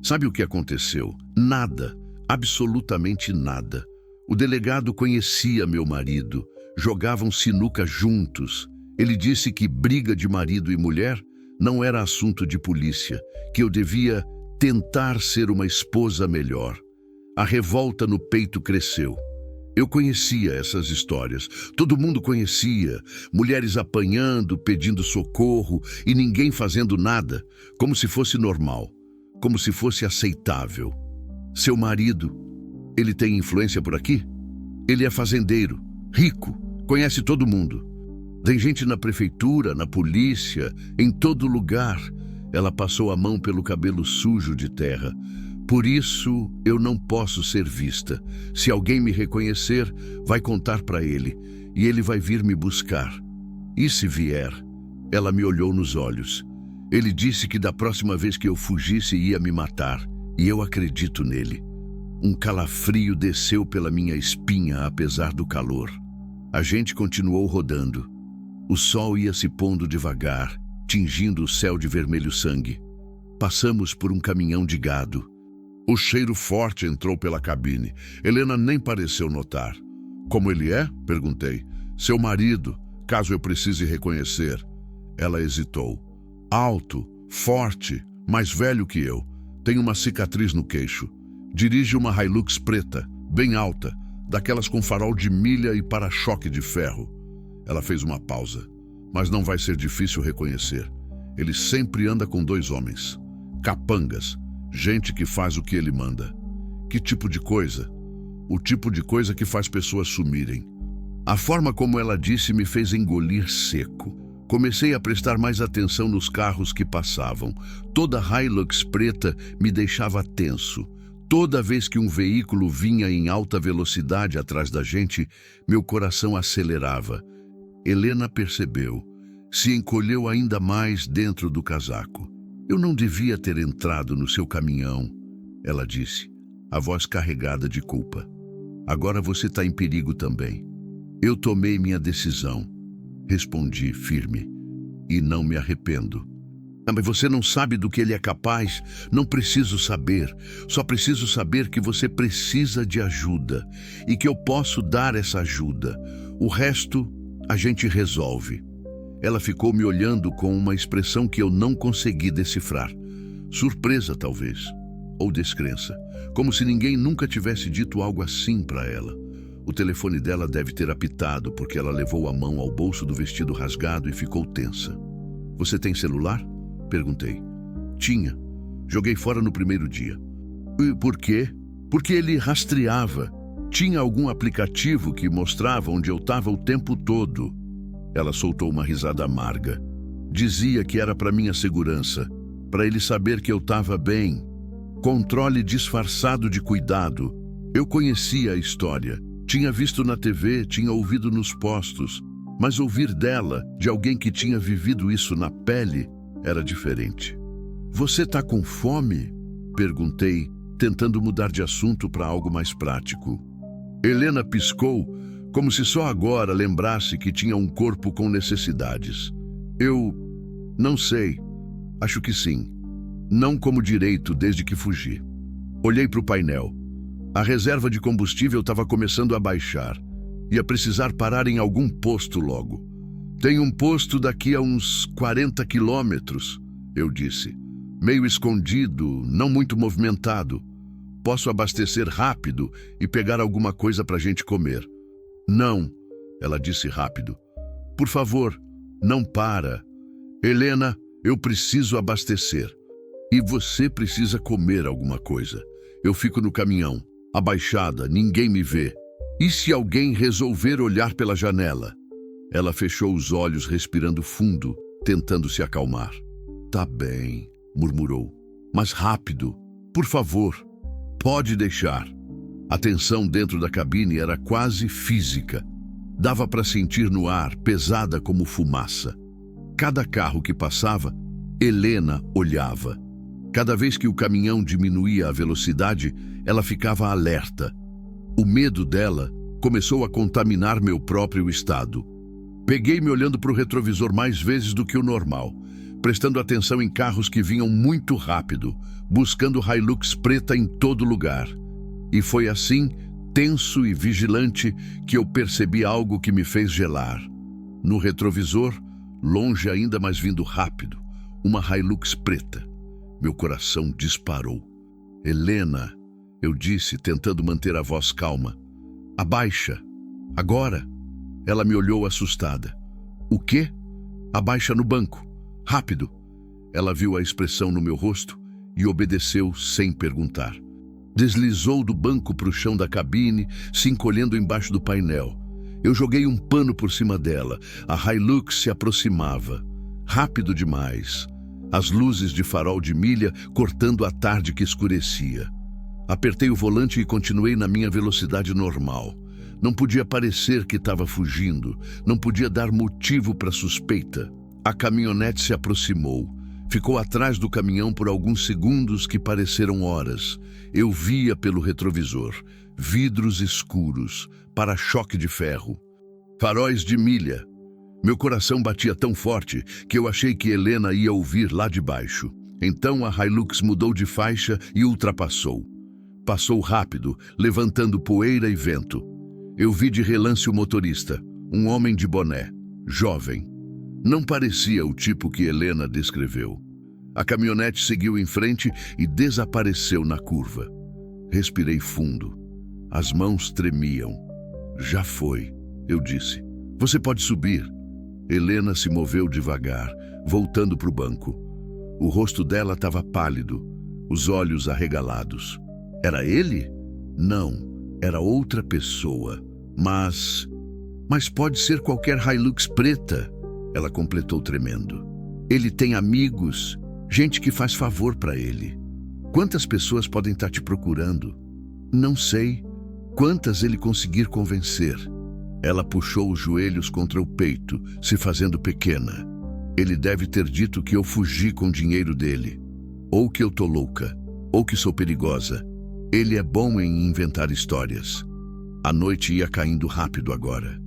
Sabe o que aconteceu? Nada, absolutamente nada. O delegado conhecia meu marido, jogavam sinuca juntos. Ele disse que briga de marido e mulher não era assunto de polícia, que eu devia tentar ser uma esposa melhor. A revolta no peito cresceu. Eu conhecia essas histórias, todo mundo conhecia, mulheres apanhando, pedindo socorro e ninguém fazendo nada, como se fosse normal, como se fosse aceitável. Seu marido, ele tem influência por aqui? Ele é fazendeiro, rico, conhece todo mundo. Tem gente na prefeitura, na polícia, em todo lugar. Ela passou a mão pelo cabelo sujo de terra. Por isso, eu não posso ser vista. Se alguém me reconhecer, vai contar para ele, e ele vai vir me buscar. E se vier? Ela me olhou nos olhos. Ele disse que da próxima vez que eu fugisse ia me matar, e eu acredito nele. Um calafrio desceu pela minha espinha, apesar do calor. A gente continuou rodando. O sol ia se pondo devagar, tingindo o céu de vermelho sangue. Passamos por um caminhão de gado. O cheiro forte entrou pela cabine. Helena nem pareceu notar. Como ele é? Perguntei. Seu marido, caso eu precise reconhecer. Ela hesitou. Alto, forte, mais velho que eu. Tem uma cicatriz no queixo. Dirige uma Hilux preta, bem alta, daquelas com farol de milha e para-choque de ferro. Ela fez uma pausa. Mas não vai ser difícil reconhecer. Ele sempre anda com 2 homens. Capangas. Gente que faz o que ele manda. Que tipo de coisa? O tipo de coisa que faz pessoas sumirem. A forma como ela disse me fez engolir seco. Comecei a prestar mais atenção nos carros que passavam. Toda Hilux preta me deixava tenso. Toda vez que um veículo vinha em alta velocidade atrás da gente, meu coração acelerava. Helena percebeu. Se encolheu ainda mais dentro do casaco. Eu não devia ter entrado no seu caminhão, ela disse, a voz carregada de culpa. Agora você está em perigo também. Eu tomei minha decisão, respondi firme, e não me arrependo. Mas você não sabe do que ele é capaz? Não preciso saber. Só preciso saber que você precisa de ajuda e que eu posso dar essa ajuda. O resto a gente resolve. Ela ficou me olhando com uma expressão que eu não consegui decifrar. Surpresa, talvez, ou descrença, como se ninguém nunca tivesse dito algo assim para ela. O telefone dela deve ter apitado porque ela levou a mão ao bolso do vestido rasgado e ficou tensa. Você tem celular? Perguntei. Tinha. Joguei fora no primeiro dia. E por quê? Porque ele rastreava. Tinha algum aplicativo que mostrava onde eu estava o tempo todo. Ela soltou uma risada amarga. Dizia que era para minha segurança, para ele saber que eu estava bem. Controle disfarçado de cuidado. Eu conhecia a história. Tinha visto na TV, tinha ouvido nos postos. Mas ouvir dela, de alguém que tinha vivido isso na pele, era diferente. Você está com fome? Perguntei, tentando mudar de assunto para algo mais prático. Helena piscou, como se só agora lembrasse que tinha um corpo com necessidades. Eu não sei. Acho que sim. Não como direito desde que fugi. Olhei para o painel. A reserva de combustível estava começando a baixar. Ia precisar parar em algum posto logo. Tem um posto daqui a uns 40 quilômetros, eu disse. Meio escondido, não muito movimentado. Posso abastecer rápido e pegar alguma coisa para a gente comer. Não, ela disse rápido. Por favor, não para. Helena, eu preciso abastecer. E você precisa comer alguma coisa. Eu fico no caminhão, abaixada, ninguém me vê. E se alguém resolver olhar pela janela? Ela fechou os olhos, respirando fundo, tentando se acalmar. Tá bem, murmurou. Mas rápido, por favor. Pode deixar. A tensão dentro da cabine era quase física. Dava para sentir no ar, pesada como fumaça. Cada carro que passava, Helena olhava. Cada vez que o caminhão diminuía a velocidade, ela ficava alerta. O medo dela começou a contaminar meu próprio estado. Peguei-me olhando para o retrovisor mais vezes do que o normal. prestando atenção em carros que vinham muito rápido, buscando Hilux preta em todo lugar. E foi assim, tenso e vigilante, que eu percebi algo que me fez gelar. No retrovisor, longe ainda, mas vindo rápido, uma Hilux preta. Meu coração disparou. Helena, eu disse, tentando manter a voz calma. Abaixa. Agora. Ela me olhou assustada. O quê? Abaixa no banco. Rápido. Ela viu a expressão no meu rosto e obedeceu sem perguntar. Deslizou do banco para o chão da cabine, se encolhendo embaixo do painel. Eu joguei um pano por cima dela. A Hilux se aproximava. Rápido demais. As luzes de farol de milha cortando a tarde que escurecia. Apertei o volante e continuei na minha velocidade normal. Não podia parecer que estava fugindo. Não podia dar motivo para suspeita. A caminhonete se aproximou. Ficou atrás do caminhão por alguns segundos que pareceram horas. Eu via pelo retrovisor. Vidros escuros, para-choque de ferro, faróis de milha. Meu coração batia tão forte que eu achei que Helena ia ouvir lá de baixo. Então a Hilux mudou de faixa e ultrapassou. Passou rápido, levantando poeira e vento. Eu vi de relance o motorista, um homem de boné, jovem. Não parecia o tipo que Helena descreveu. A caminhonete seguiu em frente e desapareceu na curva. Respirei fundo. As mãos tremiam. Já foi, eu disse. Você pode subir. Helena se moveu devagar, voltando para o banco. O rosto dela estava pálido, os olhos arregalados. Era ele? Não, era outra pessoa. Mas pode ser qualquer Hilux preta, ela completou tremendo. Ele tem amigos, gente que faz favor para ele. Quantas pessoas podem estar te procurando? Não sei. Quantas ele conseguir convencer? Ela puxou os joelhos contra o peito, se fazendo pequena. Ele deve ter dito que eu fugi com o dinheiro dele. Ou que eu tô louca. Ou que sou perigosa. Ele é bom em inventar histórias. A noite ia caindo rápido agora.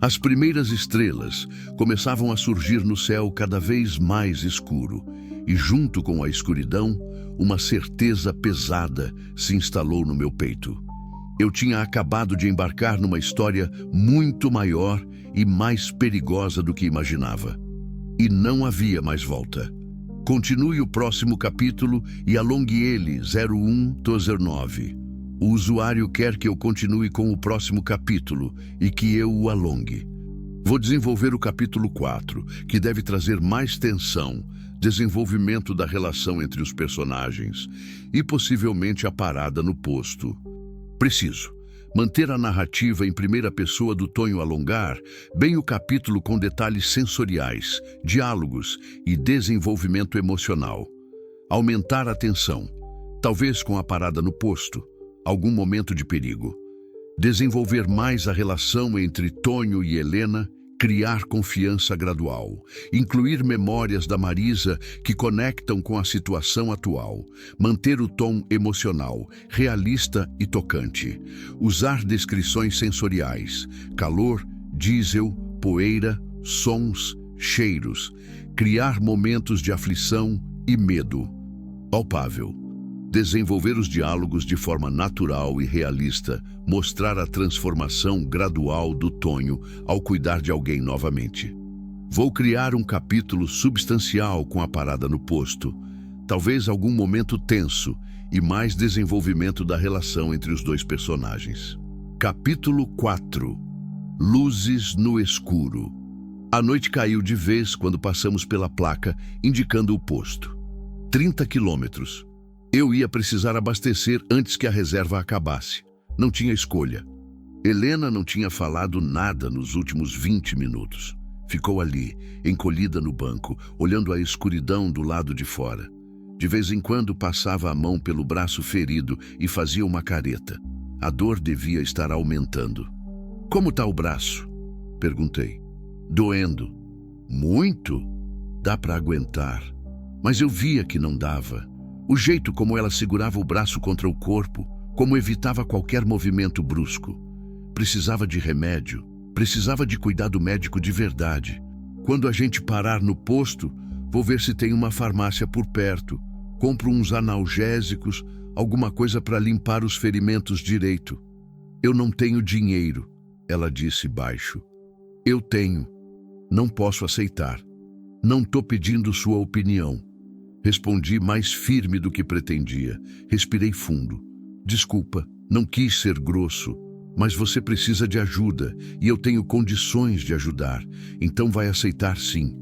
As primeiras estrelas começavam a surgir no céu cada vez mais escuro. E junto com a escuridão, uma certeza pesada se instalou no meu peito. Eu tinha acabado de embarcar numa história muito maior e mais perigosa do que imaginava. E não havia mais volta. Continue o próximo capítulo e alongue ele 0109. O usuário quer que eu continue com o próximo capítulo e que eu o alongue. Vou desenvolver o capítulo 4, que deve trazer mais tensão, desenvolvimento da relação entre os personagens e possivelmente a parada no posto. Preciso manter a narrativa em primeira pessoa do Tonho alongar bem o capítulo com detalhes sensoriais, diálogos e desenvolvimento emocional. Aumentar a tensão, talvez com a parada no posto, algum momento de perigo. Desenvolver mais a relação entre Tonho e Helena, criar confiança gradual, incluir memórias da Marisa que conectam com a situação atual, manter o tom emocional, realista e tocante, usar descrições sensoriais, calor, diesel, poeira, sons, cheiros, criar momentos de aflição e medo. Palpável. Desenvolver os diálogos de forma natural e realista, mostrar a transformação gradual do Tonho ao cuidar de alguém novamente. Vou criar um capítulo substancial com a parada no posto, talvez algum momento tenso e mais desenvolvimento da relação entre os dois personagens. Capítulo 4. Luzes no escuro. A noite caiu de vez quando passamos pela placa indicando o posto. 30 quilômetros. Eu ia precisar abastecer antes que a reserva acabasse. Não tinha escolha. Helena não tinha falado nada nos últimos 20 minutos. Ficou ali, encolhida no banco, olhando a escuridão do lado de fora. De vez em quando passava a mão pelo braço ferido e fazia uma careta. A dor devia estar aumentando. Como está o braço? Perguntei. Doendo. Muito? Dá para aguentar. Mas eu via que não dava. O jeito como ela segurava o braço contra o corpo, como evitava qualquer movimento brusco. Precisava de remédio, precisava de cuidado médico de verdade. Quando a gente parar no posto, Vou ver se tem uma farmácia por perto. Compro uns analgésicos, alguma coisa para limpar os ferimentos direito. Eu não tenho dinheiro, ela disse baixo. Eu tenho. Não posso aceitar. Não tô pedindo sua opinião. Respondi mais firme do que pretendia. Respirei fundo. Desculpa, não quis ser grosso, mas você precisa de ajuda e eu tenho condições de ajudar, então vai aceitar sim.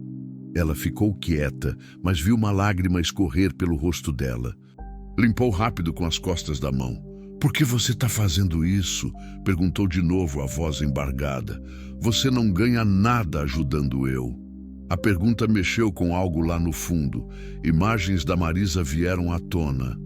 Ela ficou quieta, mas viu uma lágrima escorrer pelo rosto dela. Limpou rápido com as costas da mão. Por que você está fazendo isso? Perguntou de novo a voz embargada. Você não ganha nada ajudando eu. A pergunta mexeu com algo lá no fundo. Imagens da Marisa vieram à tona.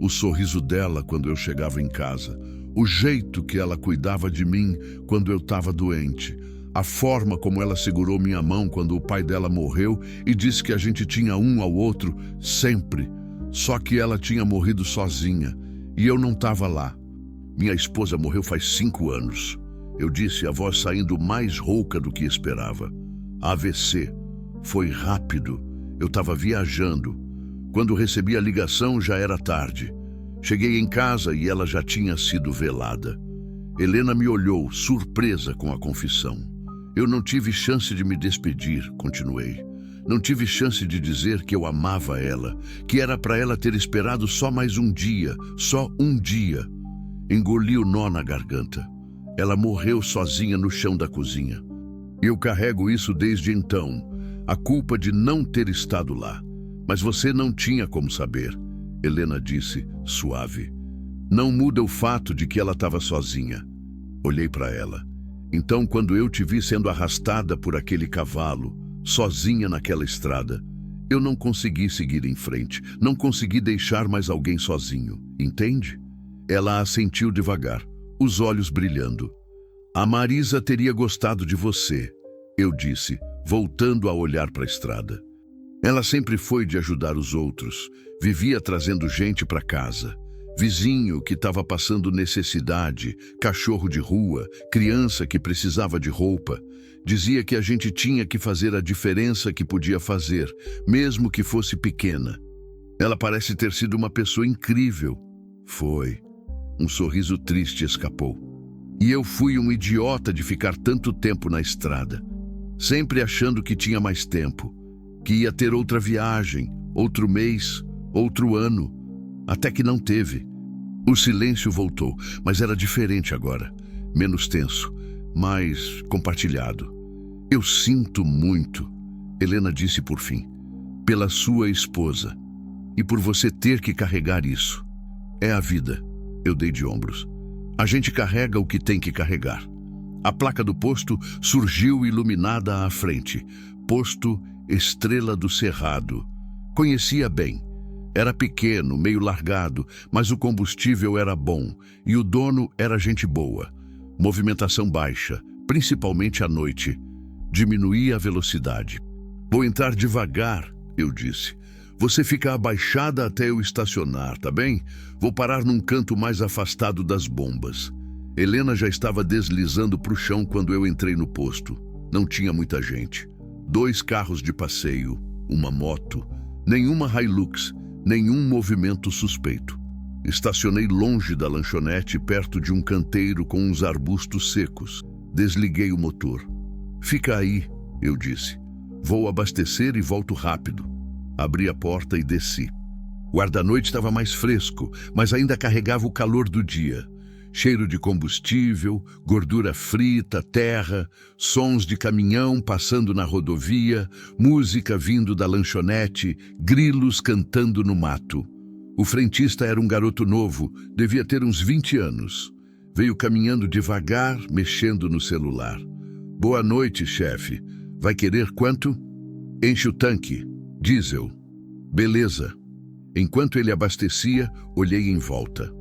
O sorriso dela quando eu chegava em casa. O jeito que ela cuidava de mim quando eu estava doente. A forma como ela segurou minha mão quando o pai dela morreu e disse que a gente tinha um ao outro sempre. Só que ela tinha morrido sozinha e eu não estava lá. Minha esposa morreu faz 5 anos. Eu disse, a voz saindo mais rouca do que esperava. AVC. Foi rápido. Eu estava viajando. Quando recebi a ligação já era tarde. Cheguei em casa e ela já tinha sido velada. Helena me olhou, surpresa com a confissão. Eu não tive chance de me despedir, continuei. Não tive chance de dizer que eu amava ela, que era para ela ter esperado só mais um dia, só um dia. Engoli o nó na garganta. Ela morreu sozinha no chão da cozinha. Eu carrego isso desde então, a culpa de não ter estado lá. Mas você não tinha como saber, Helena disse, suave. Não muda o fato de que ela estava sozinha. Olhei para ela. Então, quando eu te vi sendo arrastada por aquele cavalo, sozinha naquela estrada, eu não consegui seguir em frente, não consegui deixar mais alguém sozinho, entende? Ela assentiu devagar, os olhos brilhando. A Marisa teria gostado de você, eu disse, voltando a olhar para a estrada. Ela sempre foi de ajudar os outros, vivia trazendo gente para casa. Vizinho que estava passando necessidade, cachorro de rua, criança que precisava de roupa. Dizia que a gente tinha que fazer a diferença que podia fazer, mesmo que fosse pequena. Ela parece ter sido uma pessoa incrível. Foi. Um sorriso triste escapou. E eu fui um idiota de ficar tanto tempo na estrada, sempre achando que tinha mais tempo, que ia ter outra viagem, outro mês, outro ano, até que não teve. O silêncio voltou, mas era diferente agora, menos tenso, mais compartilhado. Eu sinto muito, Helena disse por fim, pela sua esposa e por você ter que carregar isso. É a vida, eu dei de ombros. A gente carrega o que tem que carregar. A placa do posto surgiu iluminada à frente. Posto Estrela do Cerrado. Conhecia bem. Era pequeno, meio largado, mas o combustível era bom e o dono era gente boa. Movimentação baixa, principalmente à noite. Diminuía a velocidade. Vou entrar devagar, eu disse. Você fica abaixada até eu estacionar, tá bem? Vou parar num canto mais afastado das bombas. Helena já estava deslizando para o chão quando eu entrei no posto. Não tinha muita gente. 2 carros de passeio, uma moto, nenhuma Hilux, nenhum movimento suspeito. Estacionei longe da lanchonete, perto de um canteiro com uns arbustos secos. Desliguei o motor. Fica aí, eu disse. Vou abastecer e volto rápido. Abri a porta e desci. O ar da noite estava mais fresco, mas ainda carregava o calor do dia. Cheiro de combustível, gordura frita, terra, sons de caminhão passando na rodovia, música vindo da lanchonete, grilos cantando no mato. O frentista era um garoto novo, devia ter uns 20 anos. Veio caminhando devagar, mexendo no celular. Boa noite, chefe. Vai querer quanto? Enche o tanque. Diesel. Beleza. Enquanto ele abastecia, olhei em volta.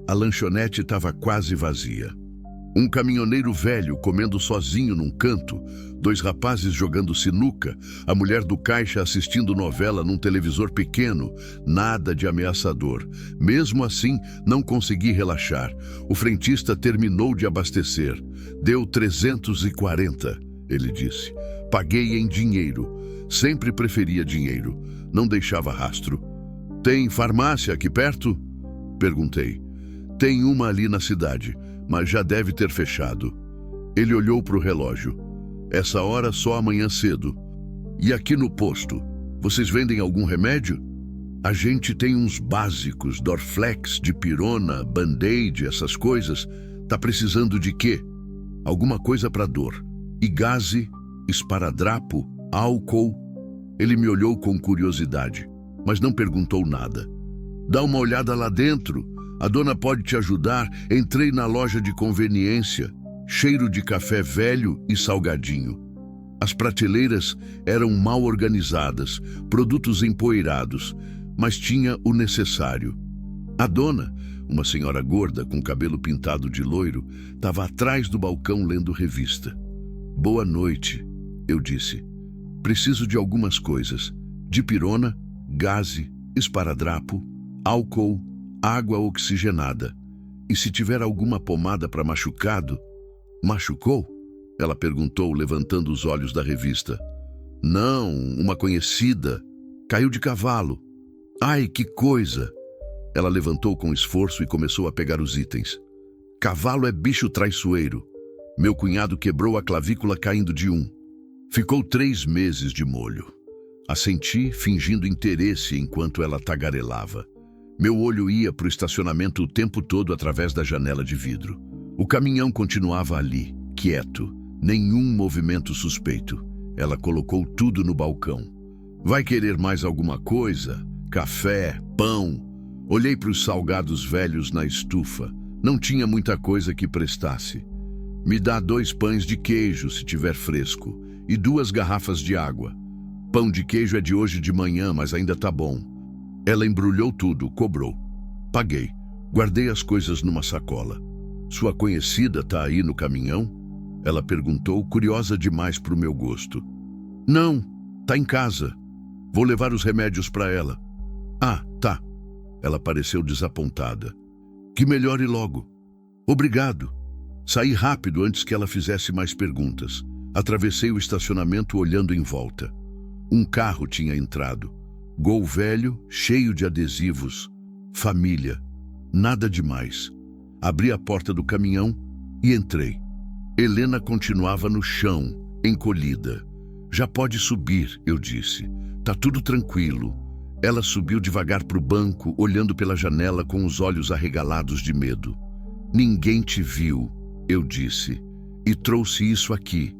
A lanchonete estava quase vazia. Um caminhoneiro velho comendo sozinho num canto, 2 rapazes jogando sinuca, a mulher do caixa assistindo novela num televisor pequeno, nada de ameaçador. Mesmo assim, não consegui relaxar. O frentista terminou de abastecer. Deu 340, ele disse. Paguei em dinheiro. Sempre preferia dinheiro. Não deixava rastro. Tem farmácia aqui perto? Perguntei. Tem uma ali na cidade, mas já deve ter fechado. Ele olhou para o relógio. Essa hora só amanhã cedo. E aqui no posto, vocês vendem algum remédio? A gente tem uns básicos, Dorflex, dipirona, Band-Aid, essas coisas. Tá precisando de quê? Alguma coisa para dor. Igaze, esparadrapo, álcool. Ele me olhou com curiosidade, mas não perguntou nada. Dá uma olhada lá dentro. A dona pode te ajudar. Entrei na loja de conveniência. Cheiro de café velho e salgadinho. As prateleiras eram mal organizadas, produtos empoeirados, mas tinha o necessário. A dona, uma senhora gorda com cabelo pintado de loiro, estava atrás do balcão lendo revista. Boa noite, eu disse. Preciso de algumas coisas. Dipirona, gaze, esparadrapo, álcool, água oxigenada. E se tiver alguma pomada para machucado... Machucou? Ela perguntou, levantando os olhos da revista. Não, uma conhecida. Caiu de cavalo. Ai, que coisa! Ela levantou com esforço e começou a pegar os itens. Cavalo é bicho traiçoeiro. Meu cunhado quebrou a clavícula caindo de um. Ficou 3 meses de molho. Assenti, fingindo interesse enquanto ela tagarelava. Meu olho ia para o estacionamento o tempo todo através da janela de vidro. O caminhão continuava ali, quieto, nenhum movimento suspeito. Ela colocou tudo no balcão. Vai querer mais alguma coisa? Café, pão? Olhei para os salgados velhos na estufa. Não tinha muita coisa que prestasse. Me dá 2 pães de queijo, se tiver fresco, e 2 garrafas de água. Pão de queijo é de hoje de manhã, mas ainda tá bom. Ela embrulhou tudo, cobrou. Paguei. Guardei as coisas numa sacola. Sua conhecida tá aí no caminhão? Ela perguntou, curiosa demais pro meu gosto. Não, tá em casa. Vou levar os remédios para ela. Ah, tá. Ela pareceu desapontada. Que melhore logo. Obrigado. Saí rápido antes que ela fizesse mais perguntas. Atravessei o estacionamento olhando em volta. Um carro tinha entrado. Gol velho, cheio de adesivos. Família. Nada demais. Abri a porta do caminhão e entrei. Helena continuava no chão, encolhida. Já pode subir, eu disse. Tá tudo tranquilo. Ela subiu devagar para o banco, olhando pela janela com os olhos arregalados de medo. Ninguém te viu, eu disse, e trouxe isso aqui.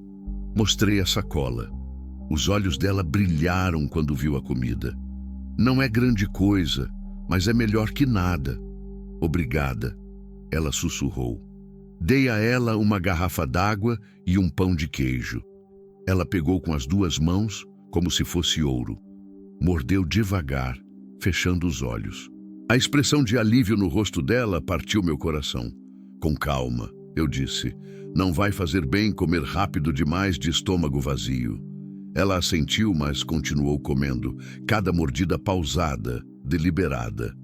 Mostrei a sacola. Os olhos dela brilharam quando viu a comida. Não é grande coisa, mas é melhor que nada. Obrigada. Ela sussurrou. Dei a ela uma garrafa d'água e um pão de queijo. Ela pegou com as 2 mãos, como se fosse ouro. Mordeu devagar, fechando os olhos. A expressão de alívio no rosto dela partiu meu coração. Com calma, eu disse. Não vai fazer bem comer rápido demais de estômago vazio. Ela assentiu, mas continuou comendo, cada mordida pausada, deliberada.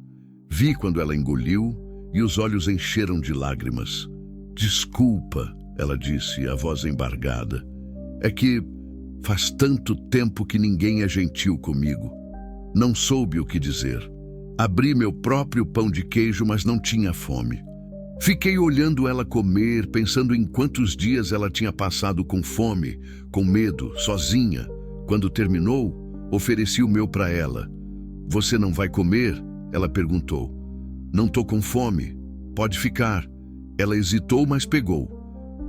Vi quando ela engoliu e os olhos encheram de lágrimas. Desculpa, ela disse, a voz embargada. É que faz tanto tempo que ninguém é gentil comigo. Não soube o que dizer. Abri meu próprio pão de queijo, mas não tinha fome. Fiquei olhando ela comer, pensando em quantos dias ela tinha passado com fome, com medo, sozinha. Quando terminou, ofereci o meu para ela. Você não vai comer? Ela perguntou. Não tô com fome. Pode ficar. Ela hesitou, mas pegou.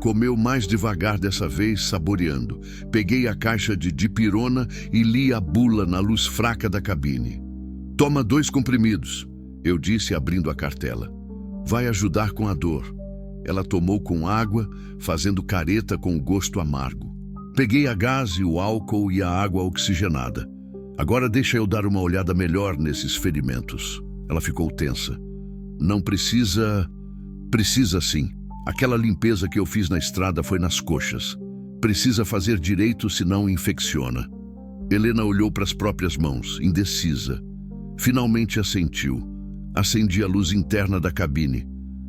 Comeu mais devagar dessa vez, saboreando. Peguei a caixa de dipirona e li a bula na luz fraca da cabine. Toma 2 comprimidos, eu disse abrindo a cartela. Vai ajudar com a dor. Ela tomou com água, fazendo careta com o gosto amargo. Peguei a gaze, o álcool e a água oxigenada. Agora deixa eu dar uma olhada melhor nesses ferimentos. Ela ficou tensa. Não precisa... Precisa sim. Aquela limpeza que eu fiz na estrada foi nas coxas. Precisa fazer direito, senão infecciona. Helena olhou para as próprias mãos, indecisa. Finalmente assentiu. Acendi a luz interna da cabine.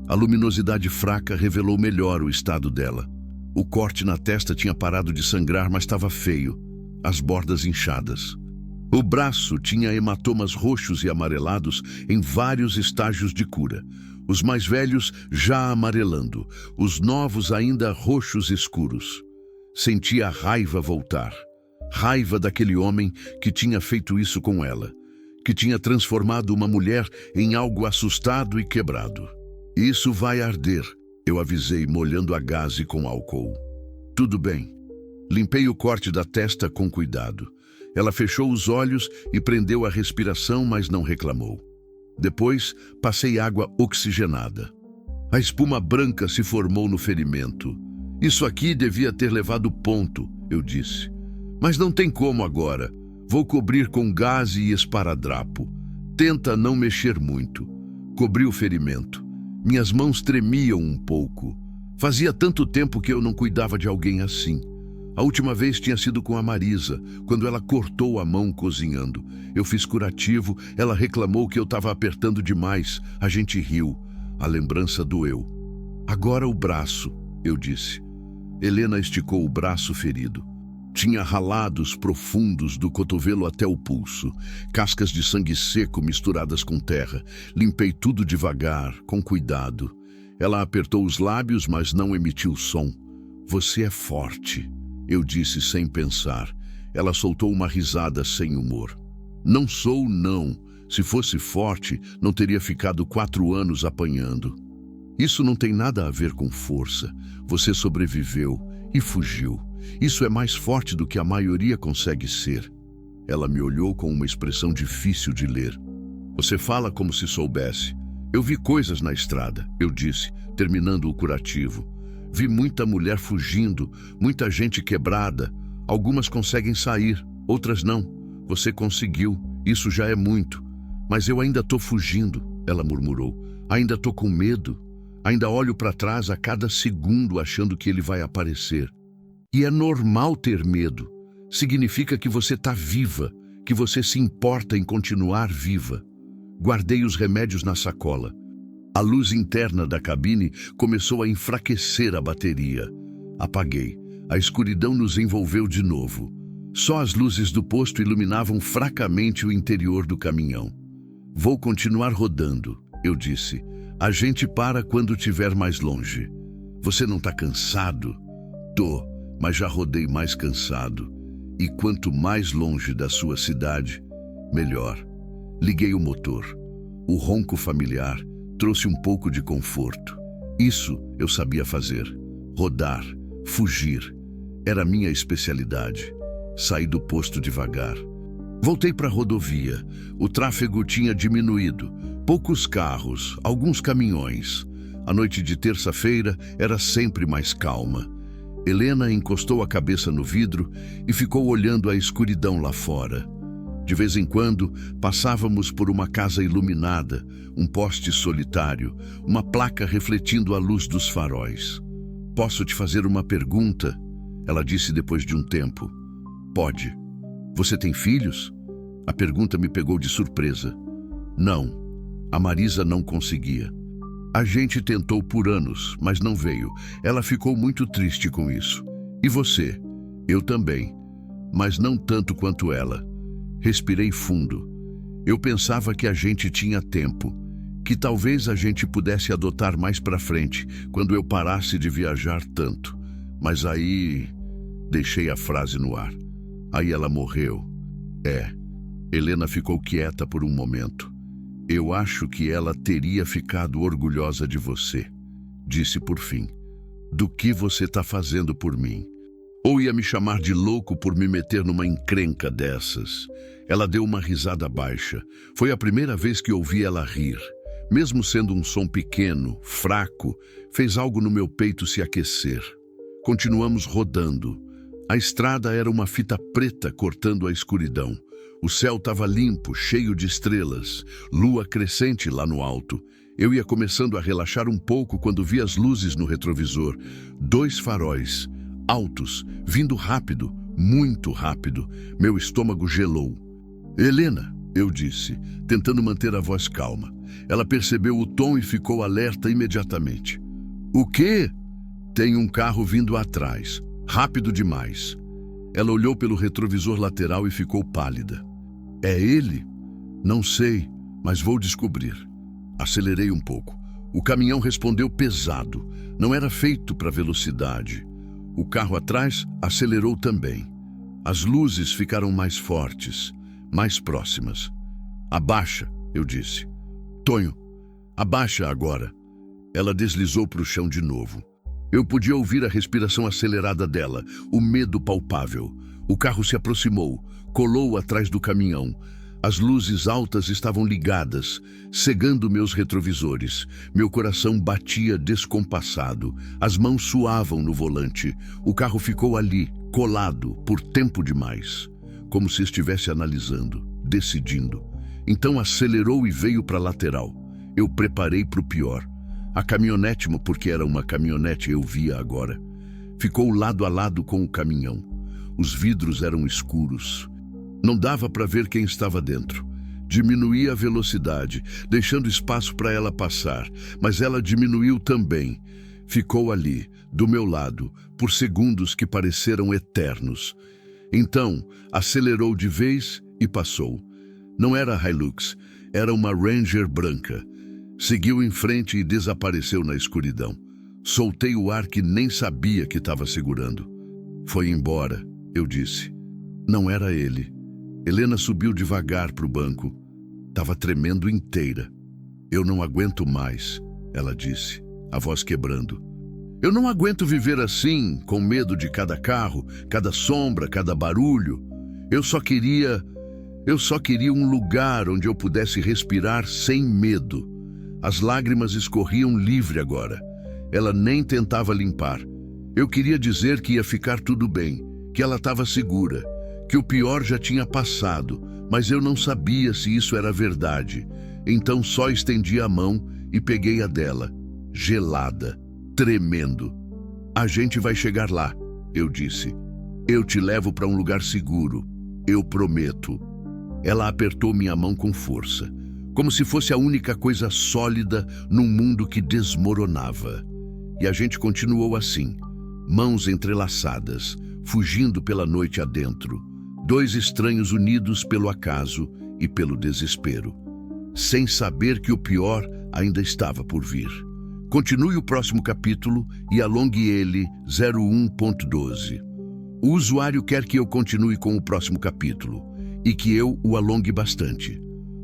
A luminosidade fraca revelou melhor o estado dela. O corte na testa tinha parado de sangrar, mas estava feio. as bordas inchadas. O braço tinha hematomas roxos e amarelados em vários estágios de cura. Os mais velhos já amarelando, os novos ainda roxos escuros. Senti a raiva voltar. Raiva daquele homem que tinha feito isso com ela, que tinha transformado uma mulher em algo assustado e quebrado. Isso vai arder, eu avisei, molhando a gaze com álcool. Tudo bem. Limpei o corte da testa com cuidado. Ela fechou os olhos e prendeu a respiração, mas não reclamou. Depois, passei água oxigenada. A espuma branca se formou no ferimento. Isso aqui devia ter levado ponto, eu disse. Mas não tem como agora. Vou cobrir com gaze e esparadrapo. Tenta não mexer muito. Cobri o ferimento. Minhas mãos tremiam um pouco. Fazia tanto tempo que eu não cuidava de alguém assim. A última vez tinha sido com a Marisa, quando ela cortou a mão cozinhando. Eu fiz curativo, ela reclamou que eu estava apertando demais. A gente riu. A lembrança doeu. Agora o braço, eu disse. Helena esticou o braço ferido. Tinha ralados profundos do cotovelo até o pulso, cascas de sangue seco misturadas com terra. Limpei tudo devagar, com cuidado. Ela apertou os lábios, mas não emitiu som. Você é forte, eu disse sem pensar. Ela soltou uma risada sem humor. Não sou, não. Se fosse forte, não teria ficado 4 anos apanhando. Isso não tem nada a ver com força. Você sobreviveu e fugiu. Isso é mais forte do que a maioria consegue ser. Ela me olhou com uma expressão difícil de ler. Você fala como se soubesse. Eu vi coisas na estrada, eu disse, terminando o curativo. Vi muita mulher fugindo, muita gente quebrada. Algumas conseguem sair, outras não. Você conseguiu, isso já é muito. Mas eu ainda tô fugindo, ela murmurou. Ainda tô com medo. Ainda olho para trás a cada segundo achando que ele vai aparecer. E é normal ter medo. Significa que você está viva, que você se importa em continuar viva. Guardei os remédios na sacola. A luz interna da cabine começou a enfraquecer a bateria. Apaguei. A escuridão nos envolveu de novo. Só as luzes do posto iluminavam fracamente o interior do caminhão. Vou continuar rodando, eu disse. A gente para quando estiver mais longe. Você não está cansado? Tô. Mas já rodei mais cansado. E quanto mais longe da sua cidade, melhor. Liguei o motor. O ronco familiar trouxe um pouco de conforto. Isso eu sabia fazer. Rodar, fugir. Era minha especialidade. Saí do posto devagar. Voltei para a rodovia. O tráfego tinha diminuído. Poucos carros, alguns caminhões. A noite de terça-feira era sempre mais calma. Helena encostou a cabeça no vidro e ficou olhando a escuridão lá fora. De vez em quando, passávamos por uma casa iluminada, um poste solitário, uma placa refletindo a luz dos faróis. Posso te fazer uma pergunta? Ela disse depois de um tempo. Pode. Você tem filhos? A pergunta me pegou de surpresa. Não. A Marisa não conseguia. A gente tentou por anos, mas não veio. Ela ficou muito triste com isso. E você? Eu também. Mas não tanto quanto ela. Respirei fundo. Eu pensava que a gente tinha tempo. Que talvez a gente pudesse adotar mais pra frente, quando eu parasse de viajar tanto. Mas aí... Deixei a frase no ar. Aí ela morreu. Helena ficou quieta por um momento. Eu acho que ela teria ficado orgulhosa de você, disse por fim. Do que você está fazendo por mim? Ou ia me chamar de louco por me meter numa encrenca dessas? Ela deu uma risada baixa. Foi a primeira vez que ouvi ela rir. Mesmo sendo um som pequeno, fraco, fez algo no meu peito se aquecer. Continuamos rodando. A estrada era uma fita preta cortando a escuridão. O céu estava limpo, cheio de estrelas, lua crescente lá no alto. Eu ia começando a relaxar um pouco quando vi as luzes no retrovisor. 2 faróis, altos, vindo rápido, muito rápido. Meu estômago gelou. Helena, eu disse, tentando manter a voz calma. Ela percebeu o tom e ficou alerta imediatamente. O quê? Tem um carro vindo atrás, rápido demais. Ela olhou pelo retrovisor lateral e ficou pálida. É ele? Não sei, mas vou descobrir. Acelerei um pouco. O caminhão respondeu pesado. Não era feito para velocidade. O carro atrás acelerou também. As luzes ficaram mais fortes, mais próximas. Abaixa, eu disse. Tonho, abaixa agora. Ela deslizou para o chão de novo. Eu podia ouvir a respiração acelerada dela, o medo palpável. O carro se aproximou, colou atrás do caminhão. As luzes altas estavam ligadas, cegando meus retrovisores. Meu coração batia descompassado. As mãos suavam no volante. O carro ficou ali, colado, por tempo demais. Como se estivesse analisando, decidindo. Então acelerou e veio para a lateral. Eu preparei para o pior. A caminhonete, porque era uma caminhonete, eu via agora. Ficou lado a lado com o caminhão. Os vidros eram escuros. Não dava para ver quem estava dentro. Diminuí a velocidade, deixando espaço para ela passar, mas ela diminuiu também. Ficou ali, do meu lado, por segundos que pareceram eternos. Então, acelerou de vez e passou. Não era Hilux, era uma Ranger branca. Seguiu em frente e desapareceu na escuridão. Soltei o ar que nem sabia que estava segurando. Foi embora, eu disse. Não era ele. Helena subiu devagar para o banco. Estava tremendo inteira. Eu não aguento mais, ela disse, a voz quebrando. Eu não aguento viver assim, com medo de cada carro, cada sombra, cada barulho. Eu só queria um lugar onde eu pudesse respirar sem medo. As lágrimas escorriam livre agora. Ela nem tentava limpar. Eu queria dizer que ia ficar tudo bem, que ela estava segura, que o pior já tinha passado, mas eu não sabia se isso era verdade. Então só estendi a mão e peguei a dela, gelada, tremendo. A gente vai chegar lá, eu disse. Eu te levo para um lugar seguro, eu prometo. Ela apertou minha mão com força, como se fosse a única coisa sólida num mundo que desmoronava. E a gente continuou assim, mãos entrelaçadas, fugindo pela noite adentro, dois estranhos unidos pelo acaso e pelo desespero, sem saber que o pior ainda estava por vir. Continue o próximo capítulo e alongue ele 01.12. O usuário quer que eu continue com o próximo capítulo e que eu o alongue bastante.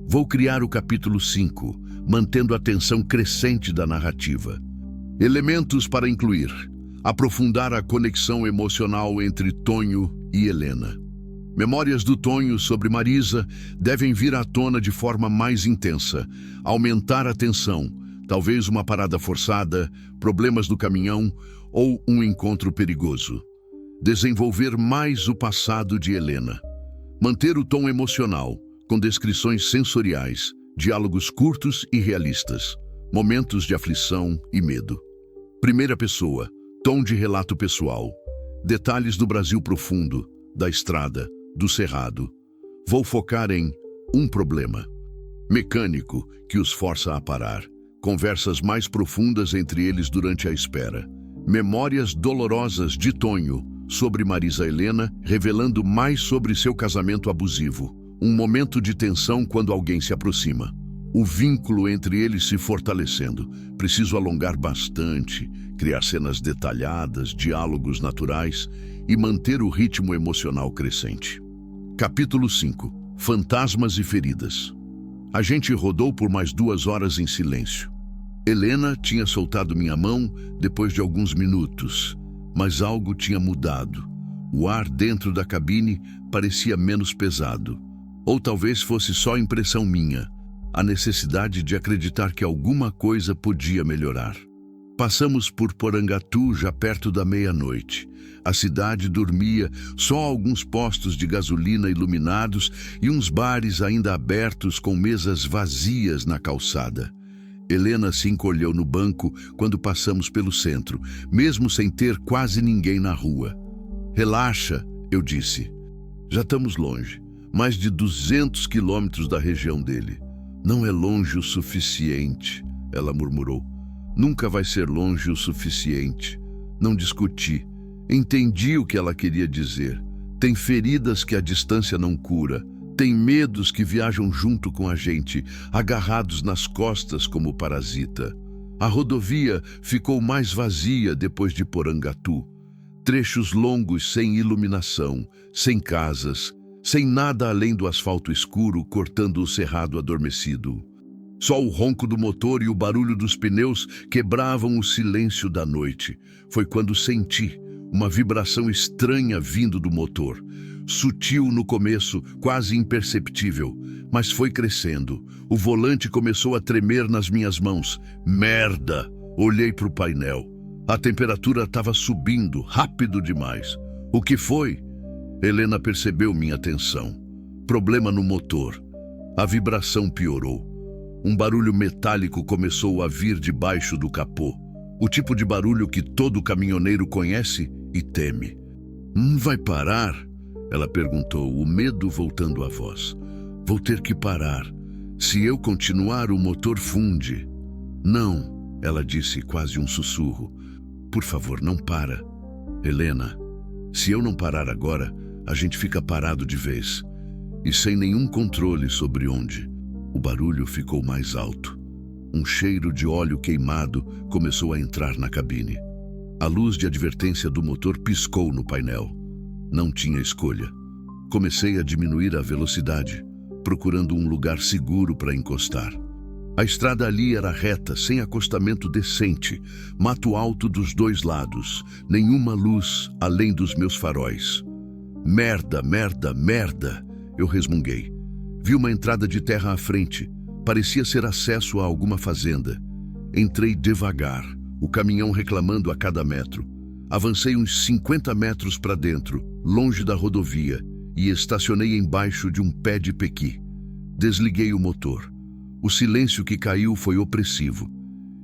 Vou criar o capítulo 5, mantendo a tensão crescente da narrativa. Elementos para incluir. Aprofundar a conexão emocional entre Tonho e Helena. Memórias do Tonho sobre Marisa devem vir à tona de forma mais intensa. Aumentar a tensão, talvez uma parada forçada, problemas do caminhão ou um encontro perigoso. Desenvolver mais o passado de Helena. Manter o tom emocional, com descrições sensoriais, diálogos curtos e realistas, momentos de aflição e medo. Primeira pessoa, tom de relato pessoal, detalhes do Brasil profundo, da estrada, do cerrado. Vou focar em um problema. Mecânico, que os força a parar. Conversas mais profundas entre eles durante a espera. Memórias dolorosas de Tonho sobre Marisa Helena, revelando mais sobre seu casamento abusivo. Um momento de tensão quando alguém se aproxima. O vínculo entre eles se fortalecendo. Preciso alongar bastante, criar cenas detalhadas, diálogos naturais e manter o ritmo emocional crescente. Capítulo 5. Fantasmas e feridas. A gente rodou por mais 2 horas em silêncio. Helena tinha soltado minha mão depois de alguns minutos, mas algo tinha mudado. O ar dentro da cabine parecia menos pesado. Ou talvez fosse só impressão minha, a necessidade de acreditar que alguma coisa podia melhorar. Passamos por Porangatu já perto da meia-noite. A cidade dormia, só alguns postos de gasolina iluminados e uns bares ainda abertos com mesas vazias na calçada. Helena se encolheu no banco quando passamos pelo centro, mesmo sem ter quase ninguém na rua. Relaxa, eu disse. Já estamos longe. Mais de 200 quilômetros da região dele. Não é longe o suficiente, ela murmurou. Nunca vai ser longe o suficiente. Não discuti. Entendi o que ela queria dizer. Tem feridas que a distância não cura. Tem medos que viajam junto com a gente, agarrados nas costas como parasita. A rodovia ficou mais vazia depois de Porangatu. Trechos longos sem iluminação, sem casas, sem nada além do asfalto escuro cortando o cerrado adormecido. Só o ronco do motor e o barulho dos pneus quebravam o silêncio da noite. Foi quando senti uma vibração estranha vindo do motor. Sutil no começo, quase imperceptível, mas foi crescendo. O volante começou a tremer nas minhas mãos. Merda! Olhei para o painel. A temperatura estava subindo, rápido demais. O que foi? Helena percebeu minha tensão. Problema no motor. A vibração piorou. Um barulho metálico começou a vir debaixo do capô. O tipo de barulho que todo caminhoneiro conhece e teme. Vai parar? Ela perguntou, o medo voltando à voz. Vou ter que parar. Se eu continuar, o motor funde. Não, ela disse, quase um sussurro. Por favor, não para. Helena, se eu não parar agora, a gente fica parado de vez. E sem nenhum controle sobre onde. O barulho ficou mais alto. Um cheiro de óleo queimado começou a entrar na cabine. A luz de advertência do motor piscou no painel. Não tinha escolha. Comecei a diminuir a velocidade, procurando um lugar seguro para encostar. A estrada ali era reta, sem acostamento decente, mato alto dos dois lados, nenhuma luz além dos meus faróis. Merda, merda, merda, eu resmunguei. Vi uma entrada de terra à frente, parecia ser acesso a alguma fazenda. Entrei devagar, o caminhão reclamando a cada metro. Avancei uns 50 metros para dentro, longe da rodovia, e estacionei embaixo de um pé de pequi. Desliguei o motor. O silêncio que caiu foi opressivo.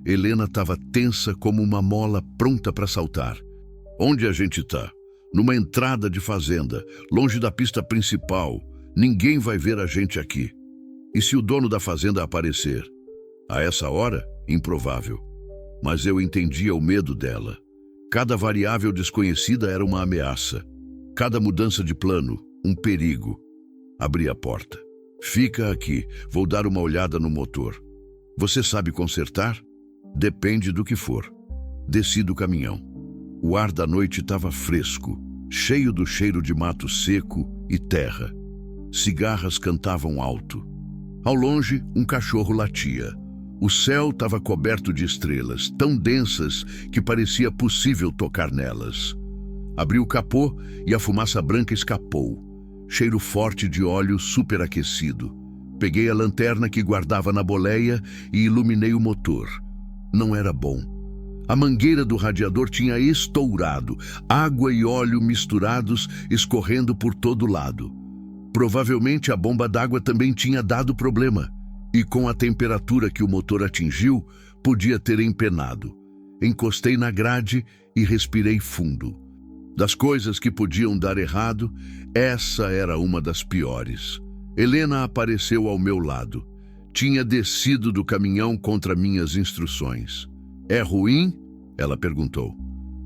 Helena estava tensa como uma mola pronta para saltar. Onde a gente está? Numa entrada de fazenda, longe da pista principal. Ninguém vai ver a gente aqui. E se o dono da fazenda aparecer? A essa hora, improvável. Mas eu entendia o medo dela. Cada variável desconhecida era uma ameaça. Cada mudança de plano, um perigo. Abri a porta. Fica aqui, vou dar uma olhada no motor. Você sabe consertar? Depende do que for. Desci do caminhão. O ar da noite estava fresco, cheio do cheiro de mato seco e terra. Cigarras cantavam alto. Ao longe, um cachorro latia. O céu estava coberto de estrelas, tão densas que parecia possível tocar nelas. Abri o capô e a fumaça branca escapou. Cheiro forte de óleo superaquecido. Peguei a lanterna que guardava na boleia e iluminei o motor. Não era bom. A mangueira do radiador tinha estourado, água e óleo misturados escorrendo por todo lado. Provavelmente a bomba d'água também tinha dado problema, e com a temperatura que o motor atingiu, podia ter empenado. Encostei na grade e respirei fundo. Das coisas que podiam dar errado, essa era uma das piores. Helena apareceu ao meu lado. Tinha descido do caminhão contra minhas instruções. É ruim? Ela perguntou.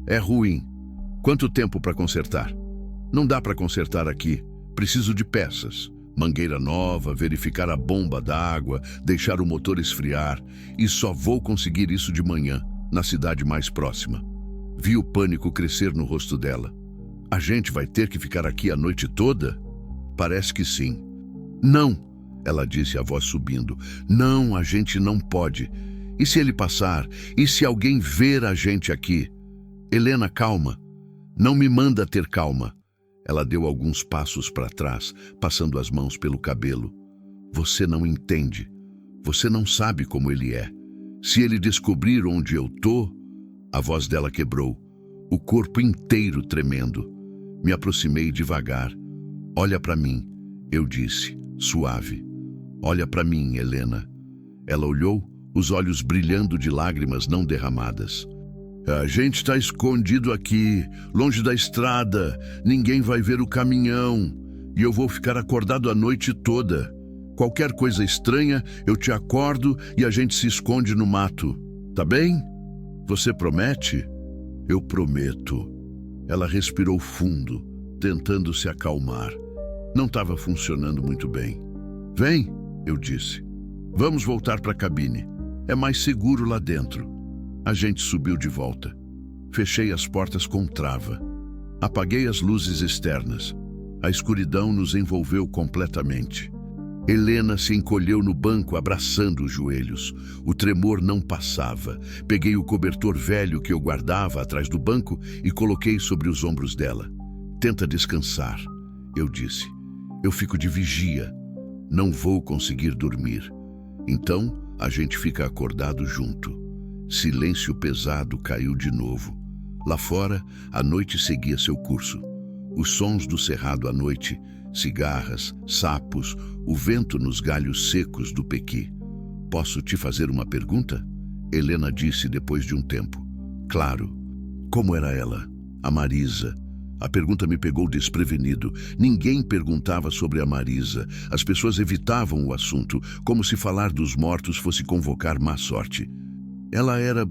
É ruim. Quanto tempo para consertar? Não dá para consertar aqui. Preciso de peças. Mangueira nova, verificar a bomba d'água, deixar o motor esfriar. E só vou conseguir isso de manhã, na cidade mais próxima. Vi o pânico crescer no rosto dela. A gente vai ter que ficar aqui a noite toda? Parece que sim. Não, ela disse, a voz subindo. Não, a gente não pode. E se ele passar? E se alguém ver a gente aqui? Helena, calma. Não me manda ter calma. Ela deu alguns passos para trás, passando as mãos pelo cabelo. Você não entende. Você não sabe como ele é. Se ele descobrir onde eu tô... A voz dela quebrou, o corpo inteiro tremendo. Me aproximei devagar. Olha para mim, eu disse, suave. Olha para mim, Helena. Ela olhou, os olhos brilhando de lágrimas não derramadas. A gente está escondido aqui, longe da estrada. Ninguém vai ver o caminhão. E eu vou ficar acordado a noite toda. Qualquer coisa estranha, eu te acordo e a gente se esconde no mato. Tá bem? Você promete? Eu prometo. Ela respirou fundo. tentando se acalmar. Não estava funcionando muito bem. Vem, eu disse. Vamos voltar para a cabine. É mais seguro lá dentro. A gente subiu de volta. Fechei as portas com trava. Apaguei as luzes externas. A escuridão nos envolveu completamente. Helena se encolheu no banco, abraçando os joelhos. O tremor não passava. Peguei o cobertor velho que eu guardava atrás do banco e coloquei sobre os ombros dela. Tenta descansar, eu disse. Eu fico de vigia. Não vou conseguir dormir. Então, a gente fica acordado junto. Silêncio pesado caiu de novo. Lá fora, a noite seguia seu curso. Os sons do cerrado à noite, cigarras, sapos, o vento nos galhos secos do pequi. Posso te fazer uma pergunta? Helena disse depois de um tempo. Claro. Como era ela? A Marisa. A pergunta me pegou desprevenido. Ninguém perguntava sobre a Marisa. As pessoas evitavam o assunto, como se falar dos mortos fosse convocar má sorte. Ela era...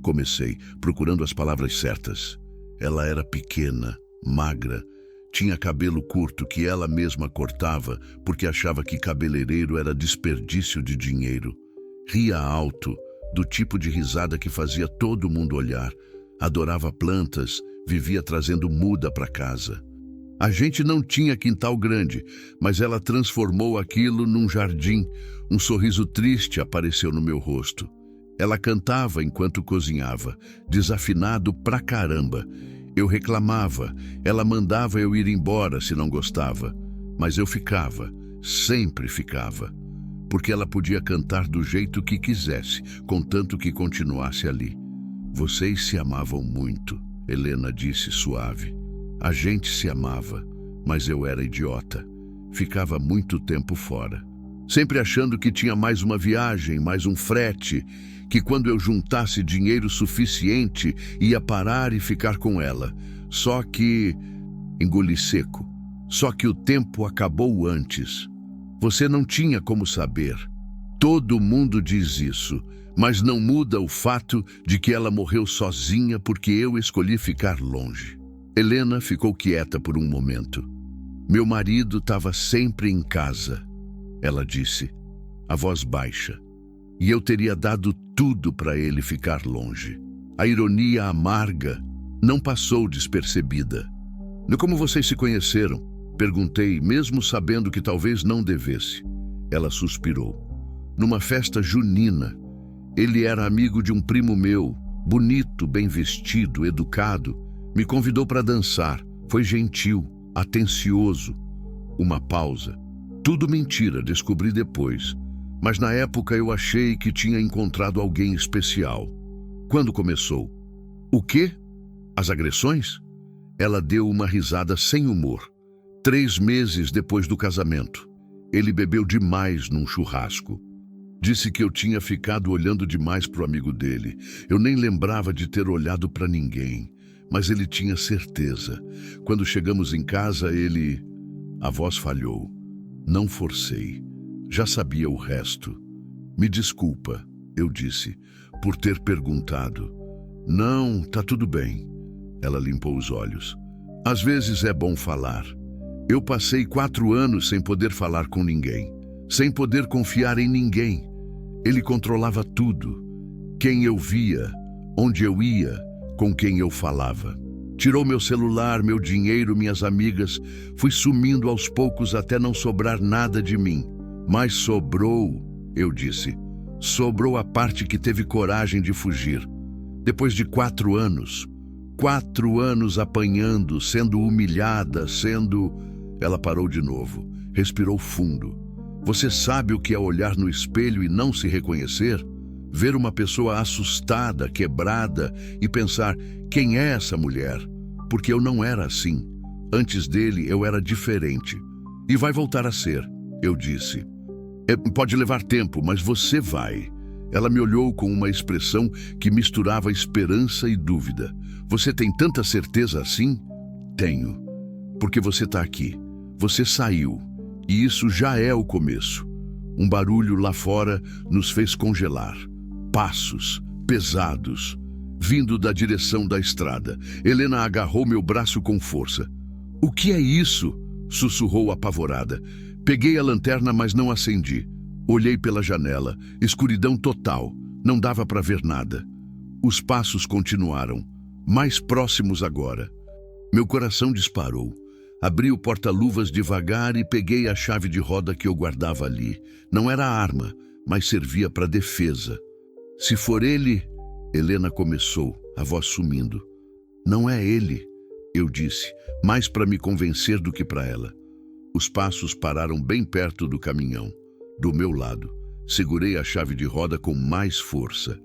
Comecei, procurando as palavras certas. Ela era pequena, magra, tinha cabelo curto que ela mesma cortava porque achava que cabeleireiro era desperdício de dinheiro. Ria alto, do tipo de risada que fazia todo mundo olhar. Adorava plantas, vivia trazendo muda para casa. A gente não tinha quintal grande, mas ela transformou aquilo num jardim. Um sorriso triste apareceu no meu rosto. Ela cantava enquanto cozinhava, desafinado pra caramba. Eu reclamava, ela mandava eu ir embora se não gostava. Mas eu ficava, sempre ficava. Porque ela podia cantar do jeito que quisesse, contanto que continuasse ali. Vocês se amavam muito, Helena disse suave. A gente se amava, mas eu era idiota. Ficava muito tempo fora. Sempre achando que tinha mais uma viagem, mais um frete, que quando eu juntasse dinheiro suficiente, ia parar e ficar com ela. Só que... Engoli seco. Só que o tempo acabou antes. Você não tinha como saber. Todo mundo diz isso, mas não muda o fato de que ela morreu sozinha porque eu escolhi ficar longe. Helena ficou quieta por um momento. Meu marido estava sempre em casa, ela disse, a voz baixa. E eu teria dado tudo para ele ficar longe. A ironia amarga não passou despercebida. Como vocês se conheceram? Perguntei, mesmo sabendo que talvez não devesse. Ela suspirou. Numa festa junina. Ele era amigo de um primo meu, bonito, bem vestido, educado. Me convidou para dançar. Foi gentil, atencioso. Uma pausa. Tudo mentira, descobri depois. Mas na época eu achei que tinha encontrado alguém especial. Quando começou? O quê? As agressões? Ela deu uma risada sem humor. 3 meses depois do casamento. Ele bebeu demais num churrasco. Disse que eu tinha ficado olhando demais pro amigo dele. Eu nem lembrava de ter olhado para ninguém. Mas ele tinha certeza. Quando chegamos em casa, ele... A voz falhou. Não forcei. Já sabia o resto. Me desculpa, eu disse, por ter perguntado. Não, tá tudo bem. Ela limpou os olhos. Às vezes é bom falar. Eu passei 4 anos sem poder falar com ninguém, sem poder confiar em ninguém. Ele controlava tudo. Quem eu via, onde eu ia, com quem eu falava. Tirou meu celular, meu dinheiro, minhas amigas. Fui sumindo aos poucos até não sobrar nada de mim. Mas sobrou, eu disse. Sobrou a parte que teve coragem de fugir. Depois de 4 anos. 4 anos apanhando, sendo humilhada, sendo... Ela parou de novo. Respirou fundo. Você sabe o que é olhar no espelho e não se reconhecer? Ver uma pessoa assustada, quebrada e pensar, quem é essa mulher? Porque eu não era assim. Antes dele eu era diferente. E vai voltar a ser, eu disse. Pode levar tempo, mas você vai. Ela me olhou com uma expressão que misturava esperança e dúvida. Você tem tanta certeza assim? Tenho. Porque você está aqui. Você saiu. E isso já é o começo. Um barulho lá fora nos fez congelar. Passos, pesados, vindo da direção da estrada. Helena agarrou meu braço com força. "O que é isso?" sussurrou apavorada. Peguei a lanterna, mas não acendi. Olhei pela janela. Escuridão total. Não dava para ver nada. Os passos continuaram, mais próximos agora. Meu coração disparou. Abri o porta-luvas devagar e peguei a chave de roda que eu guardava ali. Não era arma, mas servia para defesa. "Se for ele..." Helena começou, a voz sumindo. "Não é ele", eu disse, mais para me convencer do que para ela. Os passos pararam bem perto do caminhão, do meu lado. Segurei a chave de roda com mais força.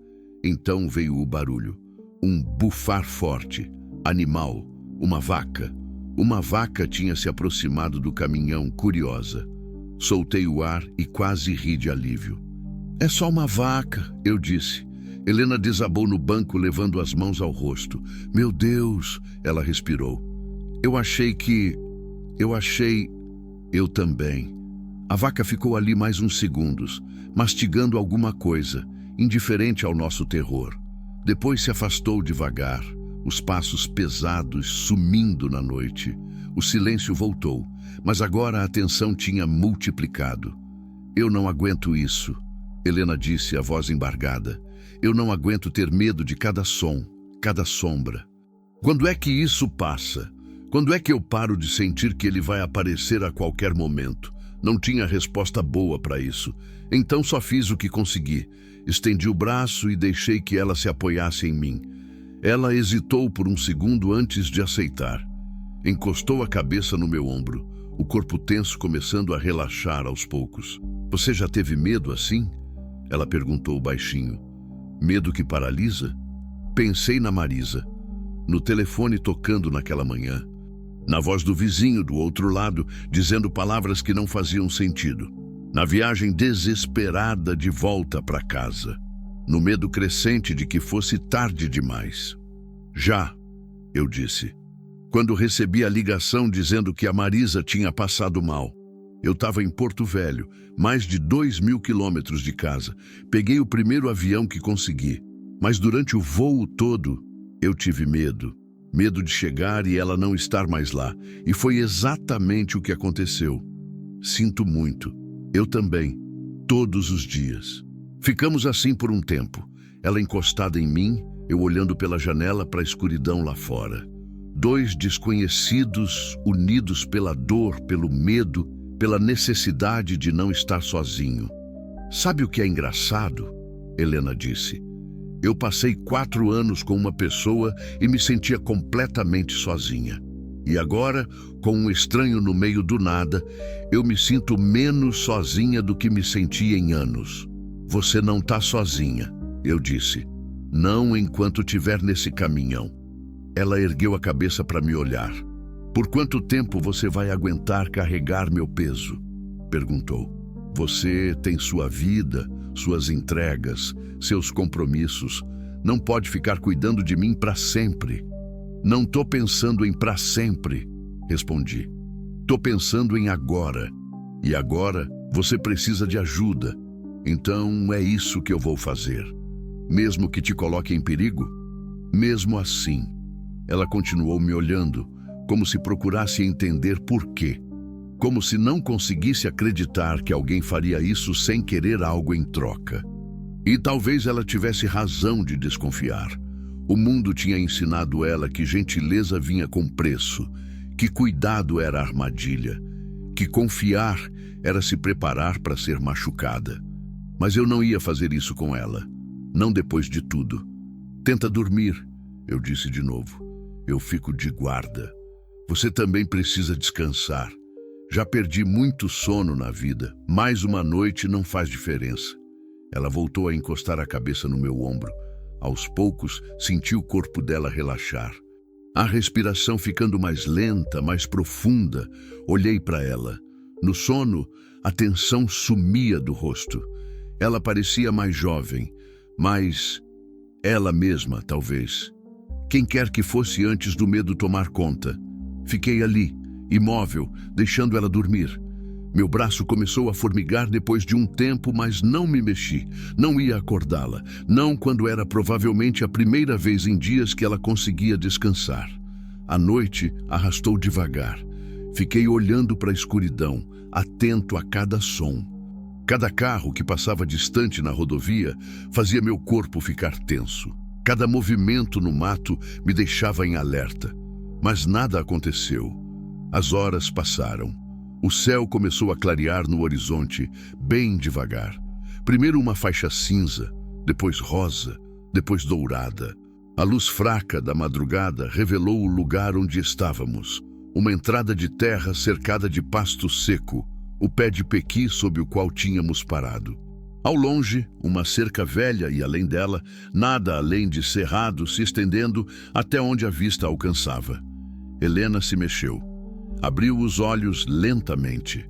Então veio o barulho. Um bufar forte. Animal. Uma vaca. Uma vaca tinha se aproximado do caminhão, curiosa. Soltei o ar e quase ri de alívio. "É só uma vaca", eu disse. Helena desabou no banco, levando as mãos ao rosto. "Meu Deus", ela respirou. Eu também. A vaca ficou ali mais uns segundos, mastigando alguma coisa, indiferente ao nosso terror. Depois se afastou devagar, os passos pesados sumindo na noite. O silêncio voltou, mas agora a tensão tinha multiplicado. "Eu não aguento isso", Helena disse, a voz embargada. "Eu não aguento ter medo de cada som, cada sombra. Quando é que isso passa? Quando é que eu paro de sentir que ele vai aparecer a qualquer momento?" Não tinha resposta boa para isso. Então só fiz o que consegui. Estendi o braço e deixei que ela se apoiasse em mim. Ela hesitou por um segundo antes de aceitar. Encostou a cabeça no meu ombro, o corpo tenso começando a relaxar aos poucos. "Você já teve medo assim?" Ela perguntou baixinho. "Medo que paralisa?" Pensei na Marisa, no telefone tocando naquela manhã, na voz do vizinho do outro lado, dizendo palavras que não faziam sentido, na viagem desesperada de volta para casa, no medo crescente de que fosse tarde demais. "Já", eu disse. Quando recebi a ligação dizendo que a Marisa tinha passado mal. Eu estava em Porto Velho, mais de 2.000 quilômetros de casa. Peguei o primeiro avião que consegui, mas durante o voo todo eu tive medo. Medo de chegar e ela não estar mais lá. E foi exatamente o que aconteceu. Sinto muito. Eu também. Todos os dias. Ficamos assim por um tempo. Ela encostada em mim, eu olhando pela janela para a escuridão lá fora. Dois desconhecidos unidos pela dor, pelo medo, pela necessidade de não estar sozinho. "Sabe o que é engraçado?" Helena disse. "Eu passei 4 anos com uma pessoa e me sentia completamente sozinha. E agora, com um estranho no meio do nada, eu me sinto menos sozinha do que me sentia em anos." "Você não está sozinha", eu disse. "Não enquanto estiver nesse caminhão." Ela ergueu a cabeça para me olhar. "Por quanto tempo você vai aguentar carregar meu peso?" perguntou. "Você tem sua vida, suas entregas, seus compromissos. Não pode ficar cuidando de mim para sempre." "Não tô pensando em para sempre", respondi. "Tô pensando em agora. E agora você precisa de ajuda. Então é isso que eu vou fazer. Mesmo que te coloque em perigo?" "Mesmo assim." Ela continuou me olhando, como se procurasse entender por quê. Como se não conseguisse acreditar que alguém faria isso sem querer algo em troca. E talvez ela tivesse razão de desconfiar. O mundo tinha ensinado ela que gentileza vinha com preço, que cuidado era armadilha, que confiar era se preparar para ser machucada. Mas eu não ia fazer isso com ela, não depois de tudo. "Tenta dormir", eu disse de novo. "Eu fico de guarda. Você também precisa descansar. Já perdi muito sono na vida. Mais uma noite não faz diferença." Ela voltou a encostar a cabeça no meu ombro. Aos poucos, senti o corpo dela relaxar. A respiração ficando mais lenta, mais profunda. Olhei para ela. No sono, a tensão sumia do rosto. Ela parecia mais jovem, mais ela mesma, talvez. Quem quer que fosse antes do medo tomar conta. Fiquei ali, imóvel, deixando ela dormir. Meu braço começou a formigar depois de um tempo, mas não me mexi. Não ia acordá-la, não quando era provavelmente a primeira vez em dias que ela conseguia descansar. A noite arrastou devagar. Fiquei olhando para a escuridão, atento a cada som. Cada carro que passava distante na rodovia fazia meu corpo ficar tenso. Cada movimento no mato me deixava em alerta. Mas nada aconteceu. As horas passaram. O céu começou a clarear no horizonte, bem devagar. Primeiro uma faixa cinza, depois rosa, depois dourada. A luz fraca da madrugada revelou o lugar onde estávamos. Uma entrada de terra cercada de pasto seco, o pé de pequi sob o qual tínhamos parado. Ao longe, uma cerca velha e, além dela, nada além de cerrado se estendendo até onde a vista alcançava. Helena se mexeu. Abriu os olhos lentamente.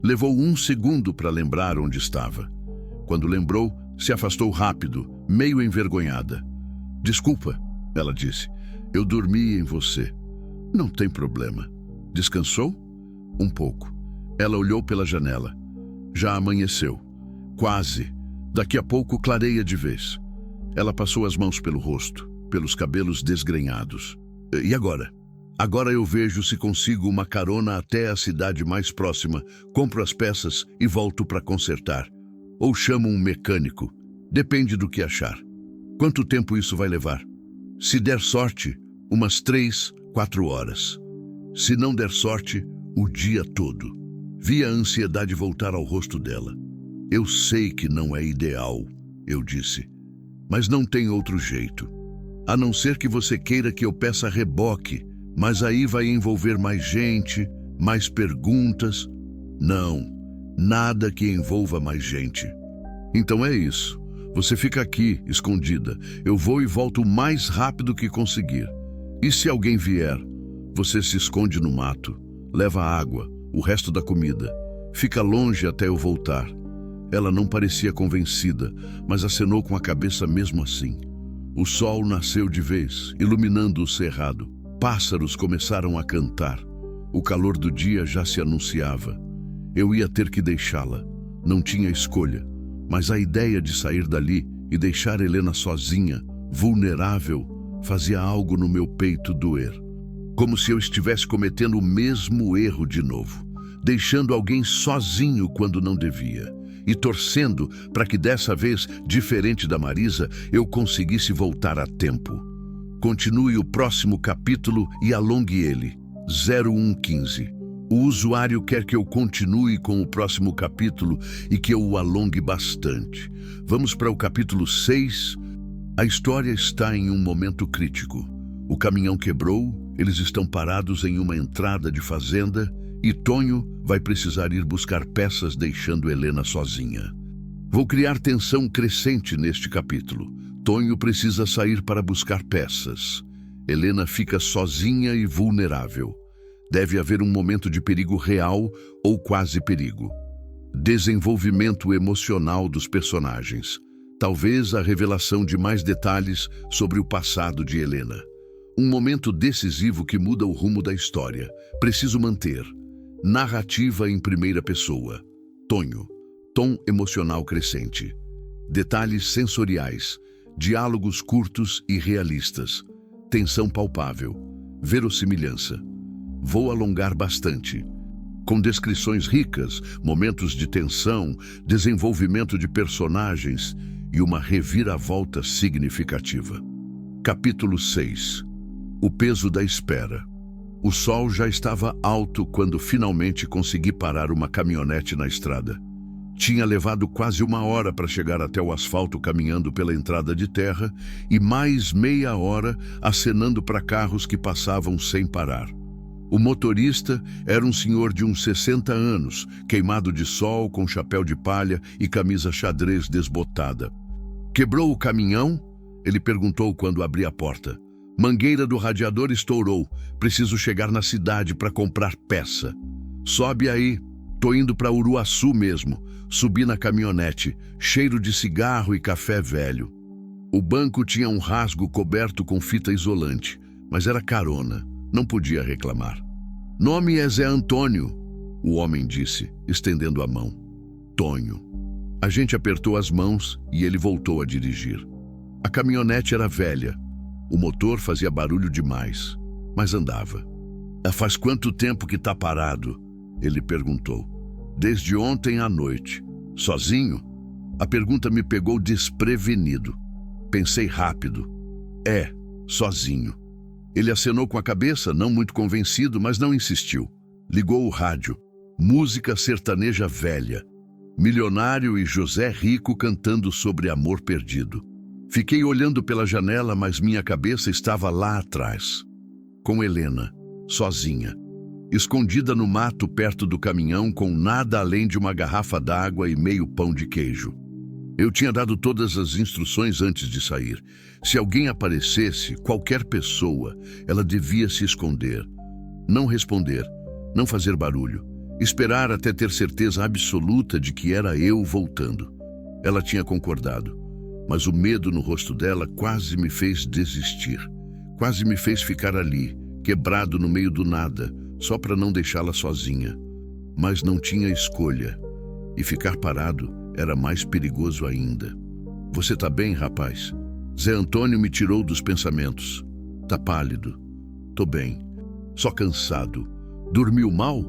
Levou 1 segundo para lembrar onde estava. Quando lembrou, se afastou rápido, meio envergonhada. "Desculpa", ela disse. "Eu dormi em você." "Não tem problema." "Descansou?" "Um pouco." Ela olhou pela janela. Já amanheceu. Quase. Daqui a pouco clareia de vez. Ela passou as mãos pelo rosto, pelos cabelos desgrenhados. "E agora?" "Agora eu vejo se consigo uma carona até a cidade mais próxima, compro as peças e volto para consertar. Ou chamo um mecânico. Depende do que achar." "Quanto tempo isso vai levar?" "Se der sorte, umas 3, 4 horas. Se não der sorte, o dia todo." Vi a ansiedade voltar ao rosto dela. "Eu sei que não é ideal", eu disse, "mas não tem outro jeito. A não ser que você queira que eu peça reboque, mas aí vai envolver mais gente, mais perguntas." "Não, nada que envolva mais gente." "Então é isso. Você fica aqui, escondida. Eu vou e volto o mais rápido que conseguir. E se alguém vier? Você se esconde no mato, leva água, o resto da comida. Fica longe até eu voltar." Ela não parecia convencida, mas acenou com a cabeça mesmo assim. O sol nasceu de vez, iluminando o cerrado. Pássaros começaram a cantar. O calor do dia já se anunciava. Eu ia ter que deixá-la. Não tinha escolha. Mas a ideia de sair dali e deixar Helena sozinha, vulnerável, fazia algo no meu peito doer. Como se eu estivesse cometendo o mesmo erro de novo, deixando alguém sozinho quando não devia, e torcendo para que dessa vez, diferente da Marisa, eu conseguisse voltar a tempo. Continue o próximo capítulo e alongue ele. 0115. O usuário quer que eu continue com o próximo capítulo e que eu o alongue bastante. Vamos para o capítulo 6. A história está em um momento crítico. O caminhão quebrou, eles estão parados em uma entrada de fazenda e Tonho vai precisar ir buscar peças deixando Helena sozinha. Vou criar tensão crescente neste capítulo. Tonho precisa sair para buscar peças. Helena fica sozinha e vulnerável. Deve haver um momento de perigo real ou quase perigo. Desenvolvimento emocional dos personagens. Talvez a revelação de mais detalhes sobre o passado de Helena. Um momento decisivo que muda o rumo da história. Preciso manter. Narrativa em primeira pessoa. Tonho. Tom emocional crescente. Detalhes sensoriais. Diálogos curtos e realistas. Tensão palpável. Verossimilhança. Vou alongar bastante. Com descrições ricas, momentos de tensão, desenvolvimento de personagens e uma reviravolta significativa. Capítulo 6. O peso da espera. O sol já estava alto quando finalmente consegui parar uma caminhonete na estrada. Tinha levado quase 1 hora para chegar até o asfalto caminhando pela entrada de terra e mais meia hora acenando para carros que passavam sem parar. O motorista era um senhor de uns 60 anos, queimado de sol, com chapéu de palha e camisa xadrez desbotada. "Quebrou o caminhão?" ele perguntou quando abri a porta. "Mangueira do radiador estourou. Preciso chegar na cidade para comprar peça." "Sobe aí. Tô indo para Uruaçu mesmo." Subi na caminhonete, cheiro de cigarro e café velho. O banco tinha um rasgo coberto com fita isolante, mas era carona. Não podia reclamar. "Nome é Zé Antônio", o homem disse, estendendo a mão. "Tonho." A gente apertou as mãos e ele voltou a dirigir. A caminhonete era velha. O motor fazia barulho demais, mas andava. Faz quanto tempo que tá parado? Ele perguntou. Desde ontem à noite. Sozinho? A pergunta me pegou desprevenido. Pensei rápido. Sozinho. Ele acenou com a cabeça, não muito convencido, mas não insistiu. Ligou o rádio. Música sertaneja velha. Milionário e José Rico cantando sobre amor perdido. Fiquei olhando pela janela, mas minha cabeça estava lá atrás. Com Helena, sozinha. Escondida no mato perto do caminhão com nada além de uma garrafa d'água e meio pão de queijo. Eu tinha dado todas as instruções antes de sair. Se alguém aparecesse, qualquer pessoa, ela devia se esconder. Não responder, não fazer barulho. Esperar até ter certeza absoluta de que era eu voltando. Ela tinha concordado, mas o medo no rosto dela quase me fez desistir. Quase me fez ficar ali, quebrado no meio do nada, só para não deixá-la sozinha. Mas não tinha escolha. E ficar parado era mais perigoso ainda. Você tá bem, rapaz? Zé Antônio me tirou dos pensamentos. Tá pálido. Tô bem. Só cansado. Dormiu mal?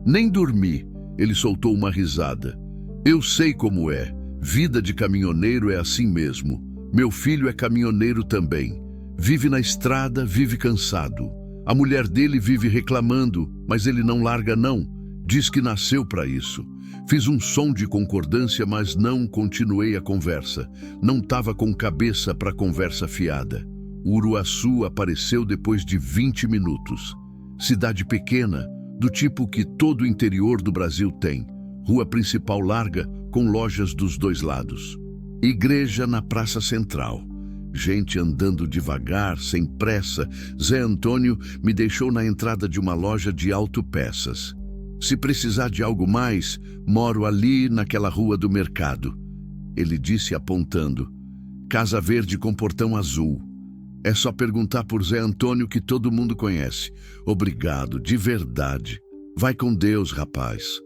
Nem dormi. Ele soltou uma risada. Eu sei como é. Vida de caminhoneiro é assim mesmo. Meu filho é caminhoneiro também. Vive na estrada, vive cansado. A mulher dele vive reclamando, mas ele não larga não. Diz que nasceu para isso. Fiz um som de concordância, mas não continuei a conversa. Não estava com cabeça para conversa fiada. O Uruaçu apareceu depois de 20 minutos. Cidade pequena, do tipo que todo o interior do Brasil tem. Rua principal larga, com lojas dos dois lados. Igreja na praça central. Gente andando devagar, sem pressa. Zé Antônio me deixou na entrada de uma loja de autopeças. Se precisar de algo mais, moro ali naquela rua do mercado. Ele disse apontando. Casa verde com portão azul. É só perguntar por Zé Antônio que todo mundo conhece. Obrigado, de verdade. Vai com Deus, rapaz.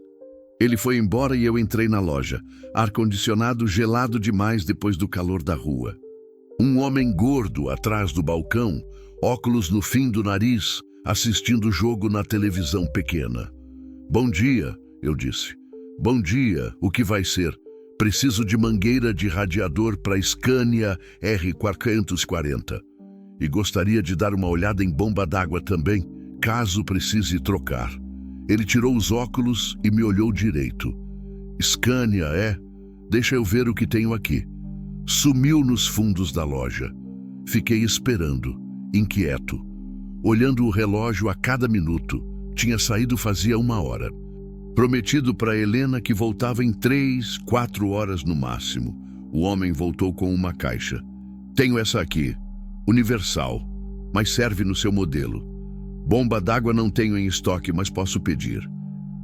Ele foi embora e eu entrei na loja. Ar-condicionado gelado demais depois do calor da rua. Um homem gordo atrás do balcão, óculos no fim do nariz, assistindo o jogo na televisão pequena. Bom dia, eu disse. Bom dia, o que vai ser? Preciso de mangueira de radiador para Scania R440. E gostaria de dar uma olhada em bomba d'água também, caso precise trocar. Ele tirou os óculos e me olhou direito. Scania, é? Deixa eu ver o que tenho aqui. Sumiu nos fundos da loja. Fiquei esperando, inquieto, olhando o relógio a cada minuto. Tinha saído fazia 1 hora. Prometido para Helena que voltava em 3, 4 horas no máximo. O homem voltou com uma caixa. Tenho essa aqui, universal, mas serve no seu modelo. Bomba d'água não tenho em estoque, mas posso pedir.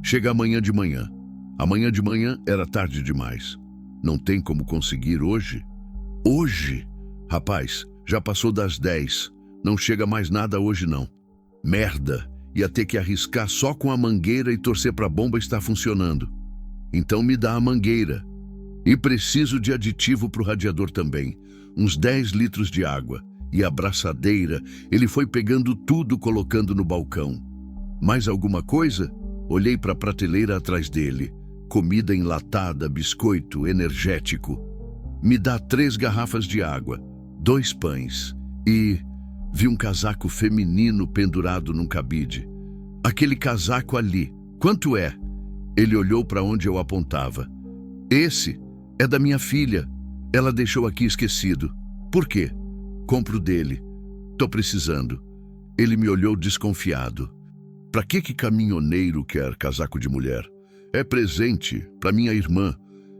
Chega amanhã de manhã. Amanhã de manhã era tarde demais. Não tem como conseguir hoje? Hoje? Rapaz, já passou das 10. Não chega mais nada hoje não. Merda! Ia ter que arriscar só com a mangueira e torcer para a bomba estar funcionando. Então me dá a mangueira. E preciso de aditivo para o radiador também. Uns 10 litros de água. E a braçadeira, ele foi pegando tudo colocando no balcão. Mais alguma coisa? Olhei para a prateleira atrás dele. Comida enlatada, biscoito, energético. Me dá 3 garrafas de água, 2 pães e... Vi um casaco feminino pendurado num cabide. Aquele casaco ali, quanto é? Ele olhou para onde eu apontava. Esse é da minha filha. Ela deixou aqui esquecido. Por quê? Compro dele. Tô precisando. Ele me olhou desconfiado. Pra que caminhoneiro quer casaco de mulher? É presente para minha irmã.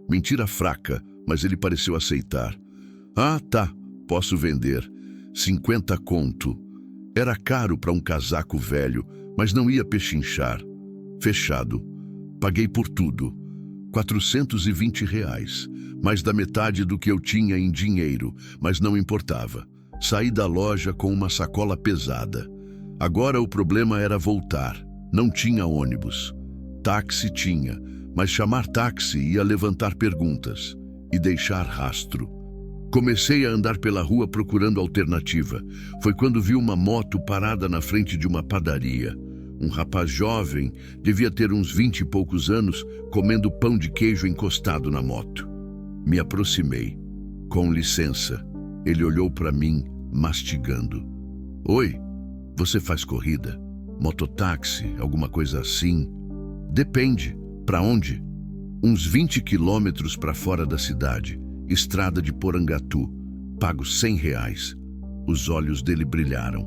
Mentira fraca, mas ele pareceu aceitar. Ah, tá. Posso vender. 50 conto. Era caro para um casaco velho, mas não ia pechinchar. Fechado. Paguei por tudo. R$ 420, mais da metade do que eu tinha em dinheiro, mas não importava. Saí da loja com uma sacola pesada. Agora o problema era voltar. Não tinha ônibus. Táxi tinha, mas chamar táxi ia levantar perguntas e deixar rastro. Comecei a andar pela rua procurando alternativa. Foi quando vi uma moto parada na frente de uma padaria. um rapaz jovem, devia ter uns 20 e poucos anos, comendo pão de queijo encostado na moto. Me aproximei. Com licença. Ele olhou para mim, mastigando. Oi, você faz corrida? Mototáxi, alguma coisa assim? Depende. Para onde? Uns 20 quilômetros para fora da cidade. Estrada de Porangatu. Pago R$100. Os olhos dele brilharam.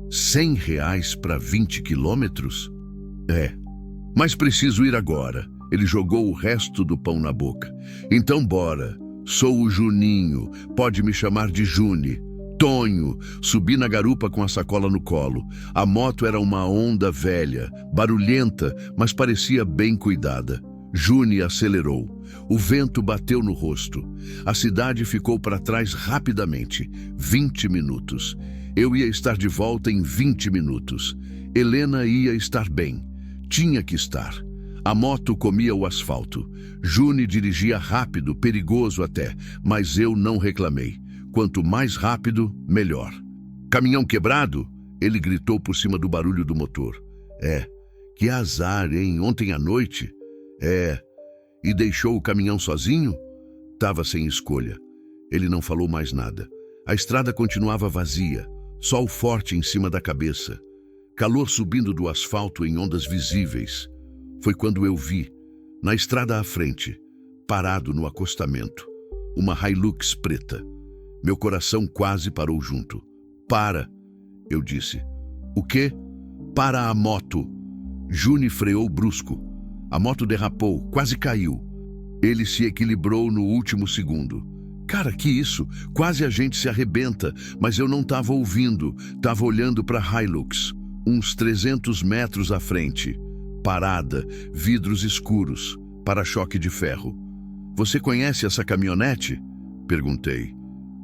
R$100 para 20 quilômetros? É. Mas preciso ir agora. Ele jogou o resto do pão na boca. Então bora. Sou o Juninho. Pode me chamar de Juni. Tonho. Subi na garupa com a sacola no colo. A moto era uma Honda velha, barulhenta, mas parecia bem cuidada. Juni acelerou. O vento bateu no rosto. A cidade ficou para trás rapidamente. 20 minutos. Eu ia estar de volta em 20 minutos. Helena ia estar bem. Tinha que estar. A moto comia o asfalto. Juni dirigia rápido, perigoso até, mas eu não reclamei. Quanto mais rápido, melhor. Caminhão quebrado? Ele gritou por cima do barulho do motor. É. Que azar, hein? Ontem à noite? É. E deixou o caminhão sozinho? Tava sem escolha. Ele não falou mais nada. A estrada continuava vazia. Sol forte em cima da cabeça. Calor subindo do asfalto em ondas visíveis. Foi quando eu vi, na estrada à frente, parado no acostamento, uma Hilux preta. Meu coração quase parou junto. Para, eu disse. O quê? Para a moto. Juni freou brusco. A moto derrapou, quase caiu. Ele se equilibrou no último segundo. Cara, que isso? Quase a gente se arrebenta, mas eu não estava ouvindo. Estava olhando para a Hilux, uns 300 metros à frente. Parada, vidros escuros, para-choque de ferro. Você conhece essa caminhonete? Perguntei.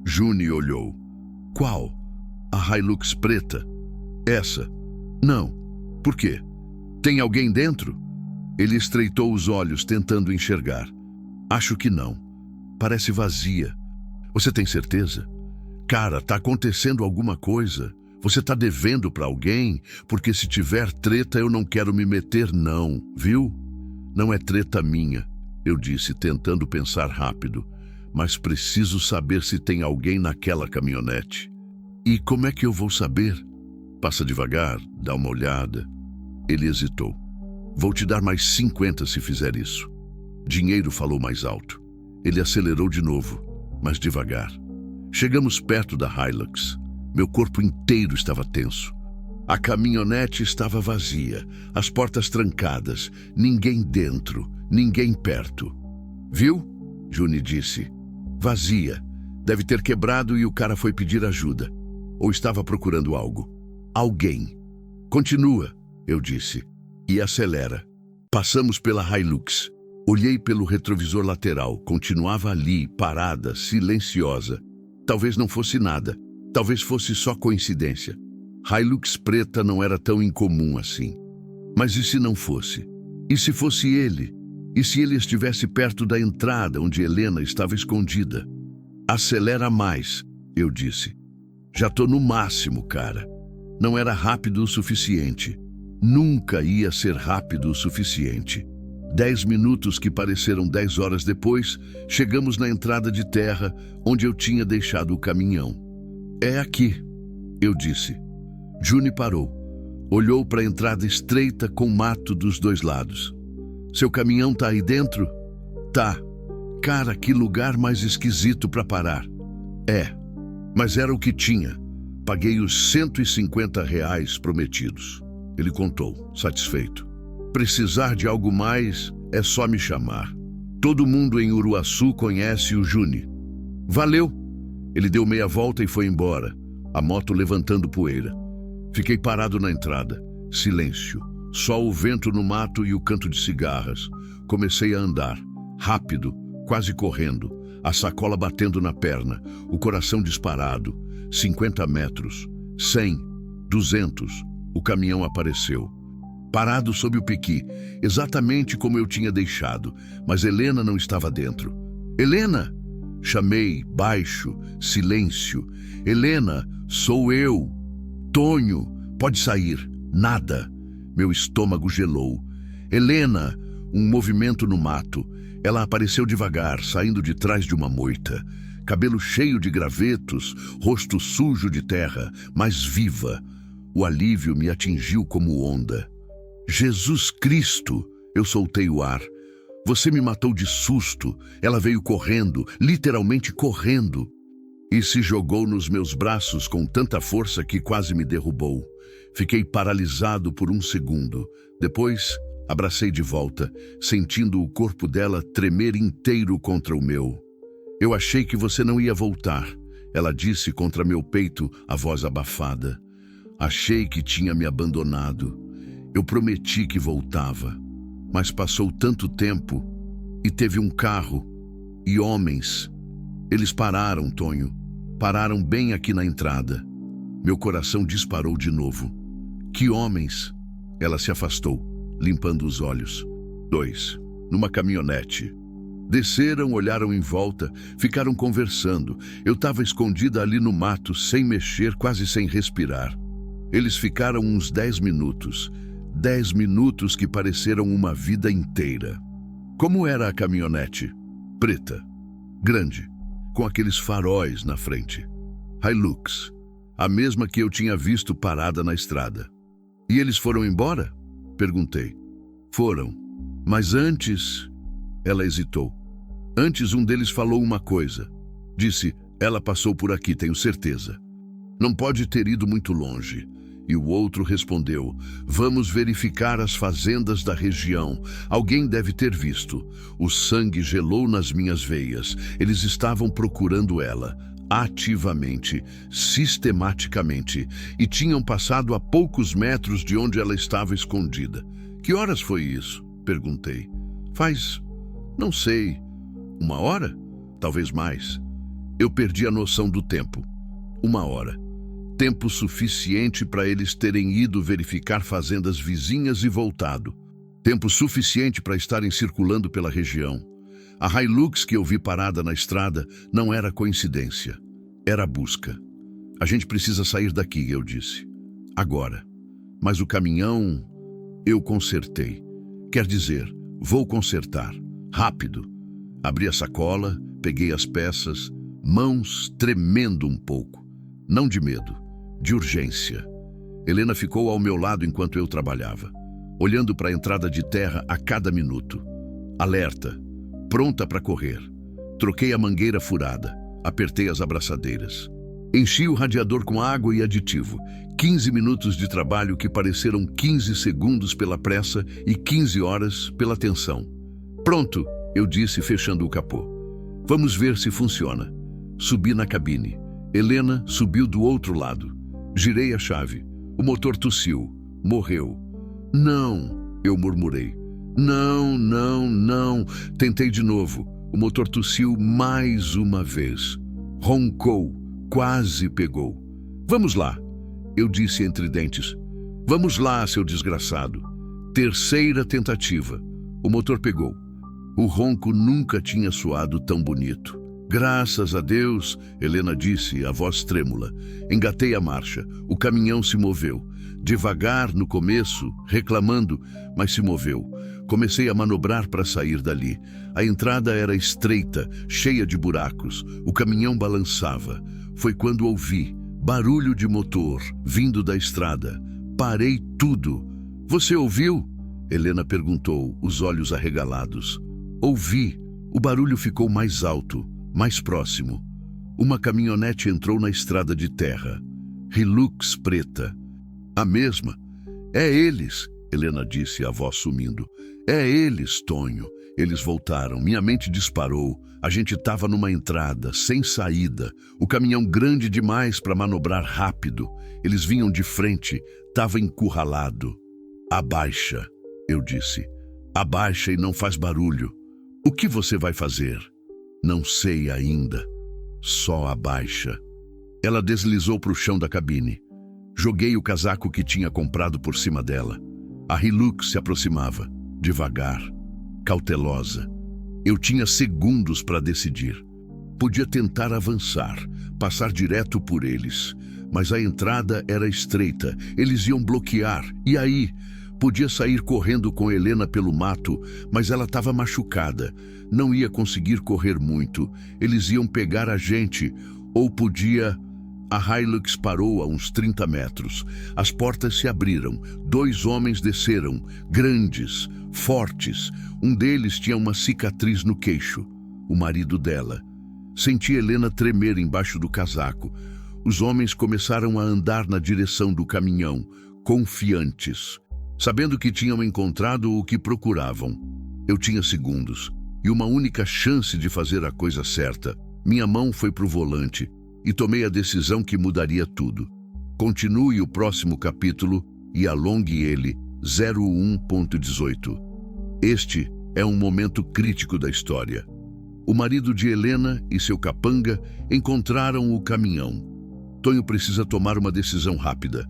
Juni olhou. Qual? A Hilux preta. Essa? Não. Por quê? Tem alguém dentro? Ele estreitou os olhos, tentando enxergar. Acho que não. Parece vazia. Você tem certeza? Cara, tá acontecendo alguma coisa. Você tá devendo para alguém? Porque se tiver treta, eu não quero me meter não, viu? Não é treta minha, eu disse, tentando pensar rápido. Mas preciso saber se tem alguém naquela caminhonete. E como é que eu vou saber? Passa devagar, dá uma olhada. Ele hesitou. Vou te dar mais 50 se fizer isso. Dinheiro falou mais alto. Ele acelerou de novo, mas devagar. Chegamos perto da Hilux. Meu corpo inteiro estava tenso. A caminhonete estava vazia, as portas trancadas, ninguém dentro, ninguém perto. Viu? Juni disse. Vazia. Deve ter quebrado e o cara foi pedir ajuda. Ou estava procurando algo. Alguém. Continua, eu disse. E acelera. Passamos pela Hilux. Olhei pelo retrovisor lateral. Continuava ali, parada, silenciosa. Talvez não fosse nada. Talvez fosse só coincidência. Hilux preta não era tão incomum assim. Mas e se não fosse? E se fosse ele? E se ele estivesse perto da entrada onde Helena estava escondida? Acelera mais, eu disse. Já tô no máximo, cara. Não era rápido o suficiente. Nunca ia ser rápido o suficiente. 10 minutos que pareceram 10 horas depois, chegamos na entrada de terra onde eu tinha deixado o caminhão. É aqui, eu disse. Juni parou. Olhou para a entrada estreita com mato dos dois lados. Seu caminhão tá aí dentro? Tá. Cara, que lugar mais esquisito para parar. É, mas era o que tinha. Paguei os R$150 prometidos. Ele contou, satisfeito. Precisar de algo mais, é só me chamar. Todo mundo em Uruaçu conhece o Juni. Valeu! Ele deu meia volta e foi embora, a moto levantando poeira. Fiquei parado na entrada. Silêncio. Só o vento no mato e o canto de cigarras. Comecei a andar. Rápido, quase correndo. A sacola batendo na perna. O coração disparado. 50 metros. 100. 200. O caminhão apareceu. Parado sob o piqui. Exatamente como eu tinha deixado. Mas Helena não estava dentro. Helena! Chamei, baixo. Silêncio. Helena, sou eu. Tonho, pode sair. Nada. Meu estômago gelou. Helena! Um movimento no mato. Ela apareceu devagar, saindo de trás de uma moita. Cabelo cheio de gravetos, rosto sujo de terra, mas viva. O alívio me atingiu como onda. Jesus Cristo! Eu soltei o ar. Você me matou de susto. Ela veio correndo, literalmente correndo. E se jogou nos meus braços com tanta força que quase me derrubou. Fiquei paralisado por um segundo. Depois, abracei de volta, sentindo o corpo dela tremer inteiro contra o meu. Eu achei que você não ia voltar, ela disse contra meu peito, a voz abafada. Achei que tinha me abandonado. Eu prometi que voltava. Mas passou tanto tempo e teve um carro e homens. Eles pararam, Tonho. Pararam bem aqui na entrada. Meu coração disparou de novo. Que homens? Ela se afastou, limpando os olhos. 2. Numa caminhonete. Desceram, olharam em volta, ficaram conversando. Eu estava escondida ali no mato, sem mexer, quase sem respirar. Eles ficaram uns 10 minutos. 10 minutos que pareceram uma vida inteira. Como era a caminhonete? Preta, grande, com aqueles faróis na frente. Hilux, a mesma que eu tinha visto parada na estrada. E eles foram embora? Perguntei. Foram. Mas antes... Ela hesitou. Antes um deles falou uma coisa. Disse, ela passou por aqui, tenho certeza. Não pode ter ido muito longe. E o outro respondeu, vamos verificar as fazendas da região. Alguém deve ter visto. O sangue gelou nas minhas veias. Eles estavam procurando ela, ativamente, sistematicamente, e tinham passado a poucos metros de onde ela estava escondida. Que horas foi isso? Perguntei. Faz, não sei, 1 hora? Talvez mais. Eu perdi a noção do tempo. 1 hora. Tempo suficiente para eles terem ido verificar fazendas vizinhas e voltado. Tempo suficiente para estarem circulando pela região. A Hilux que eu vi parada na estrada não era coincidência. Era busca. A gente precisa sair daqui, eu disse. Agora. Mas o caminhão... Eu consertei. Quer dizer, vou consertar. Rápido. Abri a sacola, peguei as peças, mãos tremendo um pouco. Não de medo, de urgência. Helena ficou ao meu lado enquanto eu trabalhava, olhando para a entrada de terra a cada minuto. Alerta, pronta para correr. Troquei a mangueira furada, apertei as abraçadeiras. Enchi o radiador com água e aditivo. 15 minutos de trabalho que pareceram 15 segundos pela pressa e 15 horas pela tensão. Pronto, eu disse fechando o capô. Vamos ver se funciona. Subi na cabine. Helena subiu do outro lado. Girei a chave. O motor tossiu. Morreu. Não, eu murmurei. Não, não, não. Tentei de novo. O motor tossiu mais uma vez. Roncou. Quase pegou. Vamos lá, eu disse entre dentes. Vamos lá, seu desgraçado. 3ª tentativa. O motor pegou. O ronco nunca tinha soado tão bonito. Graças a Deus, Helena disse, a voz trêmula. Engatei a marcha. O caminhão se moveu. Devagar no começo, reclamando, mas se moveu. Comecei a manobrar para sair dali. A entrada era estreita, cheia de buracos. O caminhão balançava. Foi quando ouvi barulho de motor vindo da estrada. Parei tudo. Você ouviu? Helena perguntou, os olhos arregalados. Ouvi. O barulho ficou mais alto, mais próximo. Uma caminhonete entrou na estrada de terra. Hilux preta. A mesma. É eles, Helena disse, a voz sumindo. É eles, Tonho. Eles voltaram. Minha mente disparou. A gente estava numa entrada, sem saída. O caminhão grande demais para manobrar rápido. Eles vinham de frente. Estava encurralado. Abaixa, eu disse. Abaixa e não faz barulho. O que você vai fazer? Não sei ainda. Só abaixa. Ela deslizou para o chão da cabine. Joguei o casaco que tinha comprado por cima dela. A Hilux se aproximava, devagar, cautelosa. Eu tinha segundos para decidir. Podia tentar avançar, passar direto por eles. Mas a entrada era estreita, eles iam bloquear. E aí? Podia sair correndo com Helena pelo mato, mas ela estava machucada. Não ia conseguir correr muito. Eles iam pegar a gente. Ou podia... A Hilux parou a uns 30 metros. As portas se abriram. 2 homens desceram, grandes, fortes. Um deles tinha uma cicatriz no queixo. O marido dela. Senti Helena tremer embaixo do casaco. Os homens começaram a andar na direção do caminhão, confiantes, sabendo que tinham encontrado o que procuravam. Eu tinha segundos e uma única chance de fazer a coisa certa. Minha mão foi para o volante e tomei a decisão que mudaria tudo. Continue o próximo capítulo e alongue ele 01.18. Este é um momento crítico da história. O marido de Helena e seu capanga encontraram o caminhão. Tonho precisa tomar uma decisão rápida.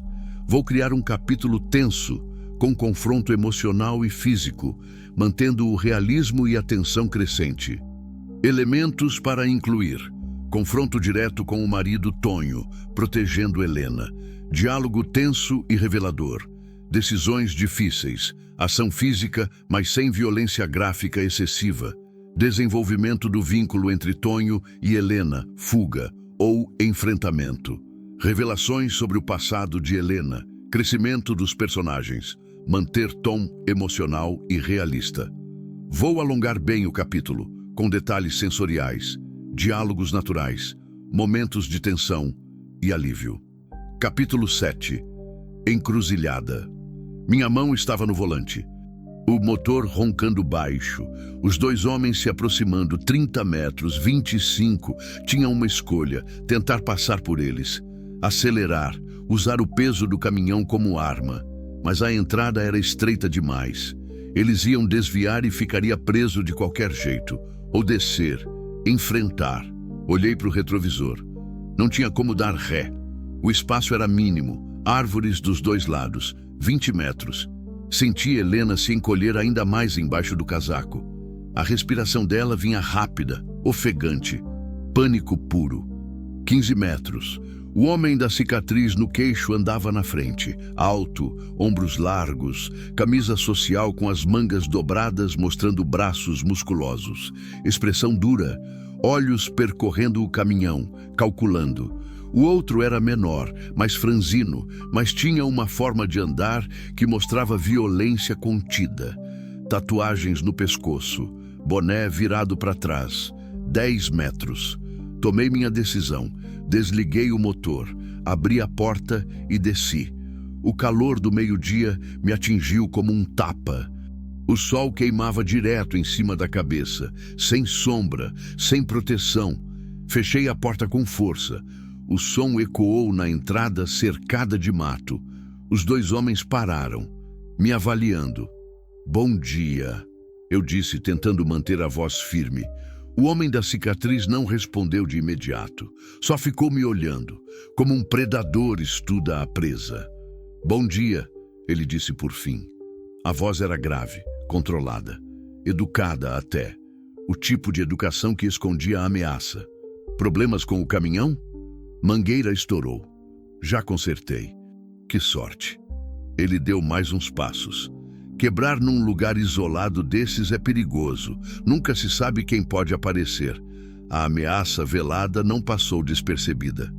Vou criar um capítulo tenso, com confronto emocional e físico, mantendo o realismo e a tensão crescente. Elementos para incluir: confronto direto com o marido Tonho, protegendo Helena. Diálogo tenso e revelador. Decisões difíceis. Ação física, mas sem violência gráfica excessiva. Desenvolvimento do vínculo entre Tonho e Helena, fuga ou enfrentamento. Revelações sobre o passado de Helena. Crescimento dos personagens. Manter tom emocional e realista. Vou alongar bem o capítulo, com detalhes sensoriais, diálogos naturais, momentos de tensão e alívio. Capítulo 7. Encruzilhada. Minha mão estava no volante. O motor roncando baixo. Os 2 homens se aproximando, 30 metros, 25. Tinham uma escolha: tentar passar por eles. Acelerar, usar o peso do caminhão como arma. Mas a entrada era estreita demais. Eles iam desviar e ficaria preso de qualquer jeito. Ou descer, enfrentar. Olhei para o retrovisor. Não tinha como dar ré. O espaço era mínimo. Árvores dos 2 lados, 20 metros. Senti Helena se encolher ainda mais embaixo do casaco. A respiração dela vinha rápida, ofegante. Pânico puro. 15 metros. O homem da cicatriz no queixo andava na frente, alto, ombros largos, camisa social com as mangas dobradas mostrando braços musculosos, expressão dura, olhos percorrendo o caminhão, calculando. O outro era menor, mais franzino, mas tinha uma forma de andar que mostrava violência contida. Tatuagens no pescoço, boné virado para trás, 10 metros. Tomei minha decisão, desliguei o motor, abri a porta e desci. O calor do meio-dia me atingiu como um tapa. O sol queimava direto em cima da cabeça, sem sombra, sem proteção. Fechei a porta com força. O som ecoou na entrada cercada de mato. Os 2 homens pararam, me avaliando. Bom dia, eu disse, tentando manter a voz firme. O homem da cicatriz não respondeu de imediato. Só ficou me olhando, como um predador estuda a presa. Bom dia, ele disse por fim. A voz era grave, controlada, educada até. O tipo de educação que escondia a ameaça. Problemas com o caminhão? Mangueira estourou. Já consertei. Que sorte. Ele deu mais uns passos. Quebrar num lugar isolado desses é perigoso. Nunca se sabe quem pode aparecer. A ameaça velada não passou despercebida.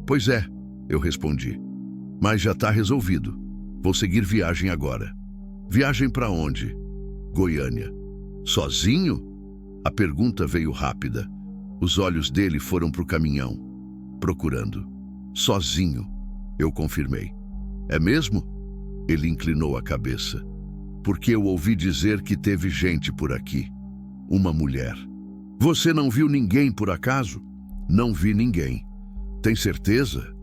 Pois é, eu respondi. Mas já está resolvido. Vou seguir viagem agora. Viagem para onde? Goiânia. Sozinho? A pergunta veio rápida. Os olhos dele foram para o caminhão. Procurando. Sozinho, eu confirmei. É mesmo? Ele inclinou a cabeça. Porque eu ouvi dizer que teve gente por aqui. Uma mulher. Você não viu ninguém por acaso? Não vi ninguém. Tem certeza?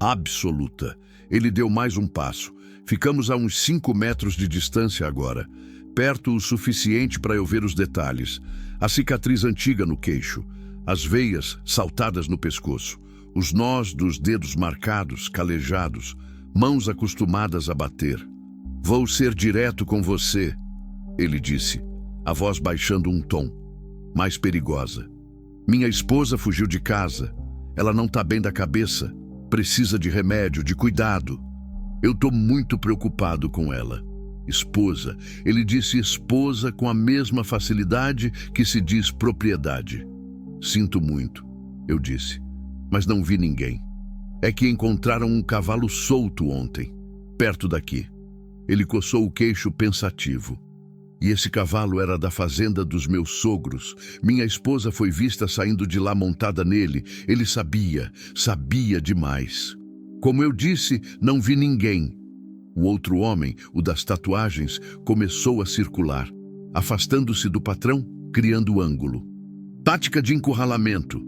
Absoluta. Ele deu mais um passo. Ficamos a uns 5 metros de distância agora. Perto o suficiente para eu ver os detalhes. A cicatriz antiga no queixo. As veias saltadas no pescoço. Os nós dos dedos marcados, calejados. Mãos acostumadas a bater. Vou ser direto com você, ele disse, a voz baixando um tom, mais perigosa. Minha esposa fugiu de casa. Ela não está bem da cabeça. Precisa de remédio, de cuidado. Eu estou muito preocupado com ela. Esposa. Ele disse esposa com a mesma facilidade que se diz propriedade. Sinto muito, eu disse, mas não vi ninguém. É que encontraram um cavalo solto ontem, perto daqui. Ele coçou o queixo pensativo. E esse cavalo era da fazenda dos meus sogros. Minha esposa foi vista saindo de lá montada nele. Ele sabia demais. Como eu disse, não vi ninguém. O outro homem, o das tatuagens, começou a circular, afastando-se do patrão, criando ângulo. Tática de encurralamento.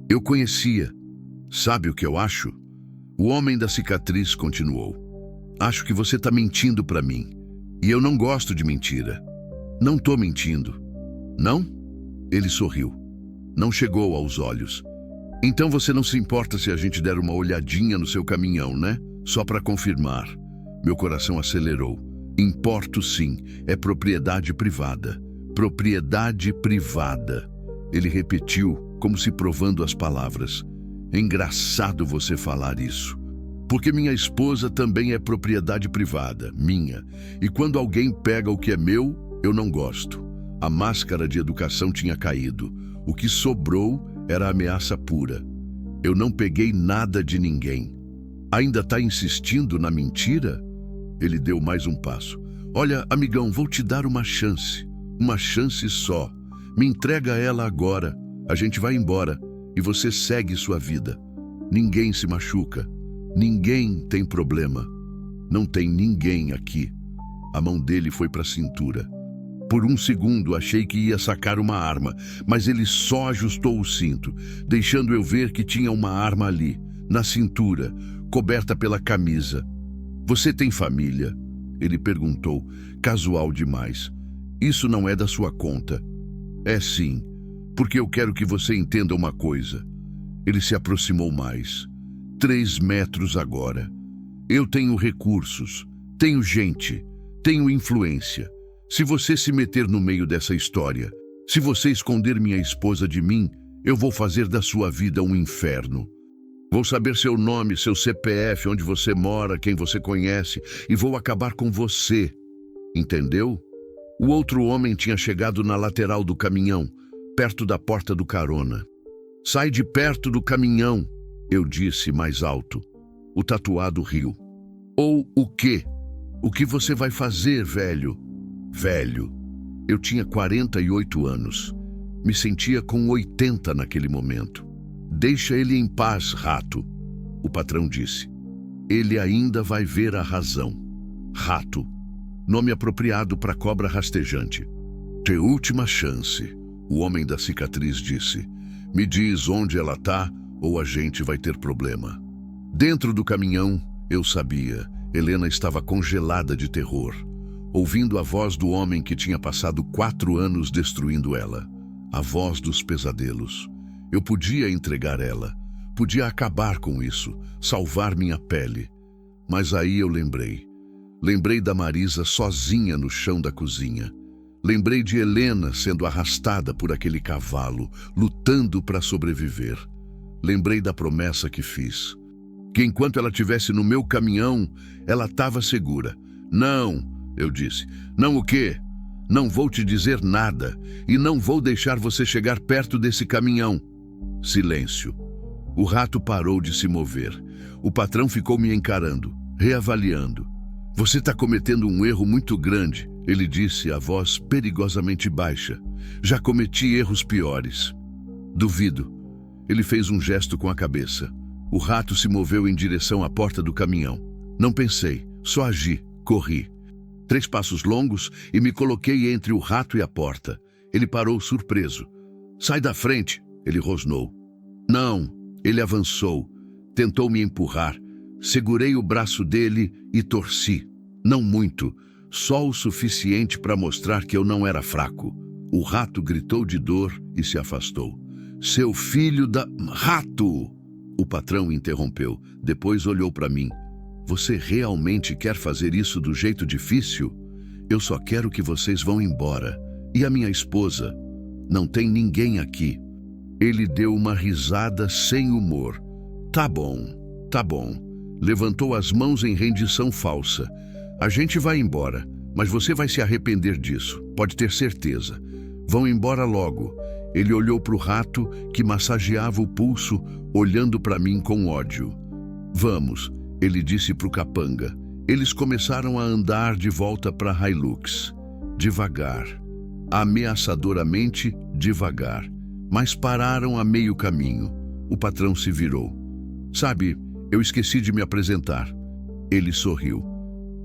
Eu conhecia. Sabe o que eu acho? O homem da cicatriz continuou. Acho que você está mentindo para mim. E eu não gosto de mentira. Não estou mentindo. Não? Ele sorriu. Não chegou aos olhos. Então você não se importa se a gente der uma olhadinha no seu caminhão, né? Só para confirmar. Meu coração acelerou. Importo sim, é propriedade privada. Propriedade privada. Ele repetiu, como se provando as palavras. É engraçado você falar isso. Porque minha esposa também é propriedade privada, minha. E quando alguém pega o que é meu, eu não gosto. A máscara de educação tinha caído. O que sobrou era ameaça pura. Eu não peguei nada de ninguém. Ainda está insistindo na mentira? Ele deu mais um passo. Olha, amigão, vou te dar uma chance. Uma chance só. Me entrega ela agora. A gente vai embora. E você segue sua vida. Ninguém se machuca. Ninguém tem problema. Não tem ninguém aqui. A mão dele foi para a cintura. Por um segundo achei que ia sacar uma arma, mas ele só ajustou o cinto, deixando eu ver que tinha uma arma ali, na cintura, coberta pela camisa. Você tem família? Ele perguntou, casual demais. Isso não é da sua conta. É sim, porque eu quero que você entenda uma coisa. Ele se aproximou mais. 3 metros agora. Eu tenho recursos, tenho gente, tenho influência. Se você se meter no meio dessa história, se você esconder minha esposa de mim, eu vou fazer da sua vida um inferno. Vou saber seu nome, seu CPF, onde você mora, quem você conhece, e vou acabar com você. Entendeu? O outro homem tinha chegado na lateral do caminhão, perto da porta do carona. Sai de perto do caminhão, eu disse mais alto. O tatuado riu. Ou o quê? O que você vai fazer, velho? Velho. Eu tinha 48 anos. Me sentia com 80 naquele momento. Deixa ele em paz, rato, o patrão disse. Ele ainda vai ver a razão. Rato. Nome apropriado para cobra rastejante. Te última chance, o homem da cicatriz disse. Me diz onde ela tá ou a gente vai ter problema. Dentro do caminhão, eu sabia. Helena estava congelada de terror, ouvindo a voz do homem que tinha passado 4 anos destruindo ela. A voz dos pesadelos. Eu podia entregar ela, podia acabar com isso, salvar minha pele. Mas aí eu lembrei. Lembrei da Marisa sozinha no chão da cozinha. Lembrei de Helena sendo arrastada por aquele cavalo, lutando para sobreviver. Lembrei da promessa que fiz. Que enquanto ela estivesse no meu caminhão, ela estava segura. Não, eu disse. Não o quê? Não vou te dizer nada e não vou deixar você chegar perto desse caminhão. Silêncio. O rato parou de se mover. O patrão ficou me encarando, reavaliando. Você está cometendo um erro muito grande, ele disse, a voz perigosamente baixa. Já cometi erros piores. Duvido. Ele fez um gesto com a cabeça. O rato se moveu em direção à porta do caminhão. Não pensei, só agi, corri. 3 passos longos e me coloquei entre o rato e a porta. Ele parou surpreso. Sai da frente, ele rosnou. Não, ele avançou. Tentou me empurrar. Segurei o braço dele e torci. Não muito, só o suficiente para mostrar que eu não era fraco. O rato gritou de dor e se afastou. Seu filho da... Rato! O patrão interrompeu. Depois olhou para mim. Você realmente quer fazer isso do jeito difícil? Eu só quero que vocês vão embora. E a minha esposa? Não tem ninguém aqui. Ele deu uma risada sem humor. Tá bom, tá bom. Levantou as mãos em rendição falsa. A gente vai embora. Mas você vai se arrepender disso, pode ter certeza. Vão embora logo. Ele olhou para o rato que massageava o pulso, olhando para mim com ódio. Vamos, ele disse para o capanga. Eles começaram a andar de volta para a Hilux. Devagar, ameaçadoramente devagar. Mas pararam a meio caminho. O patrão se virou. Sabe, eu esqueci de me apresentar. Ele sorriu.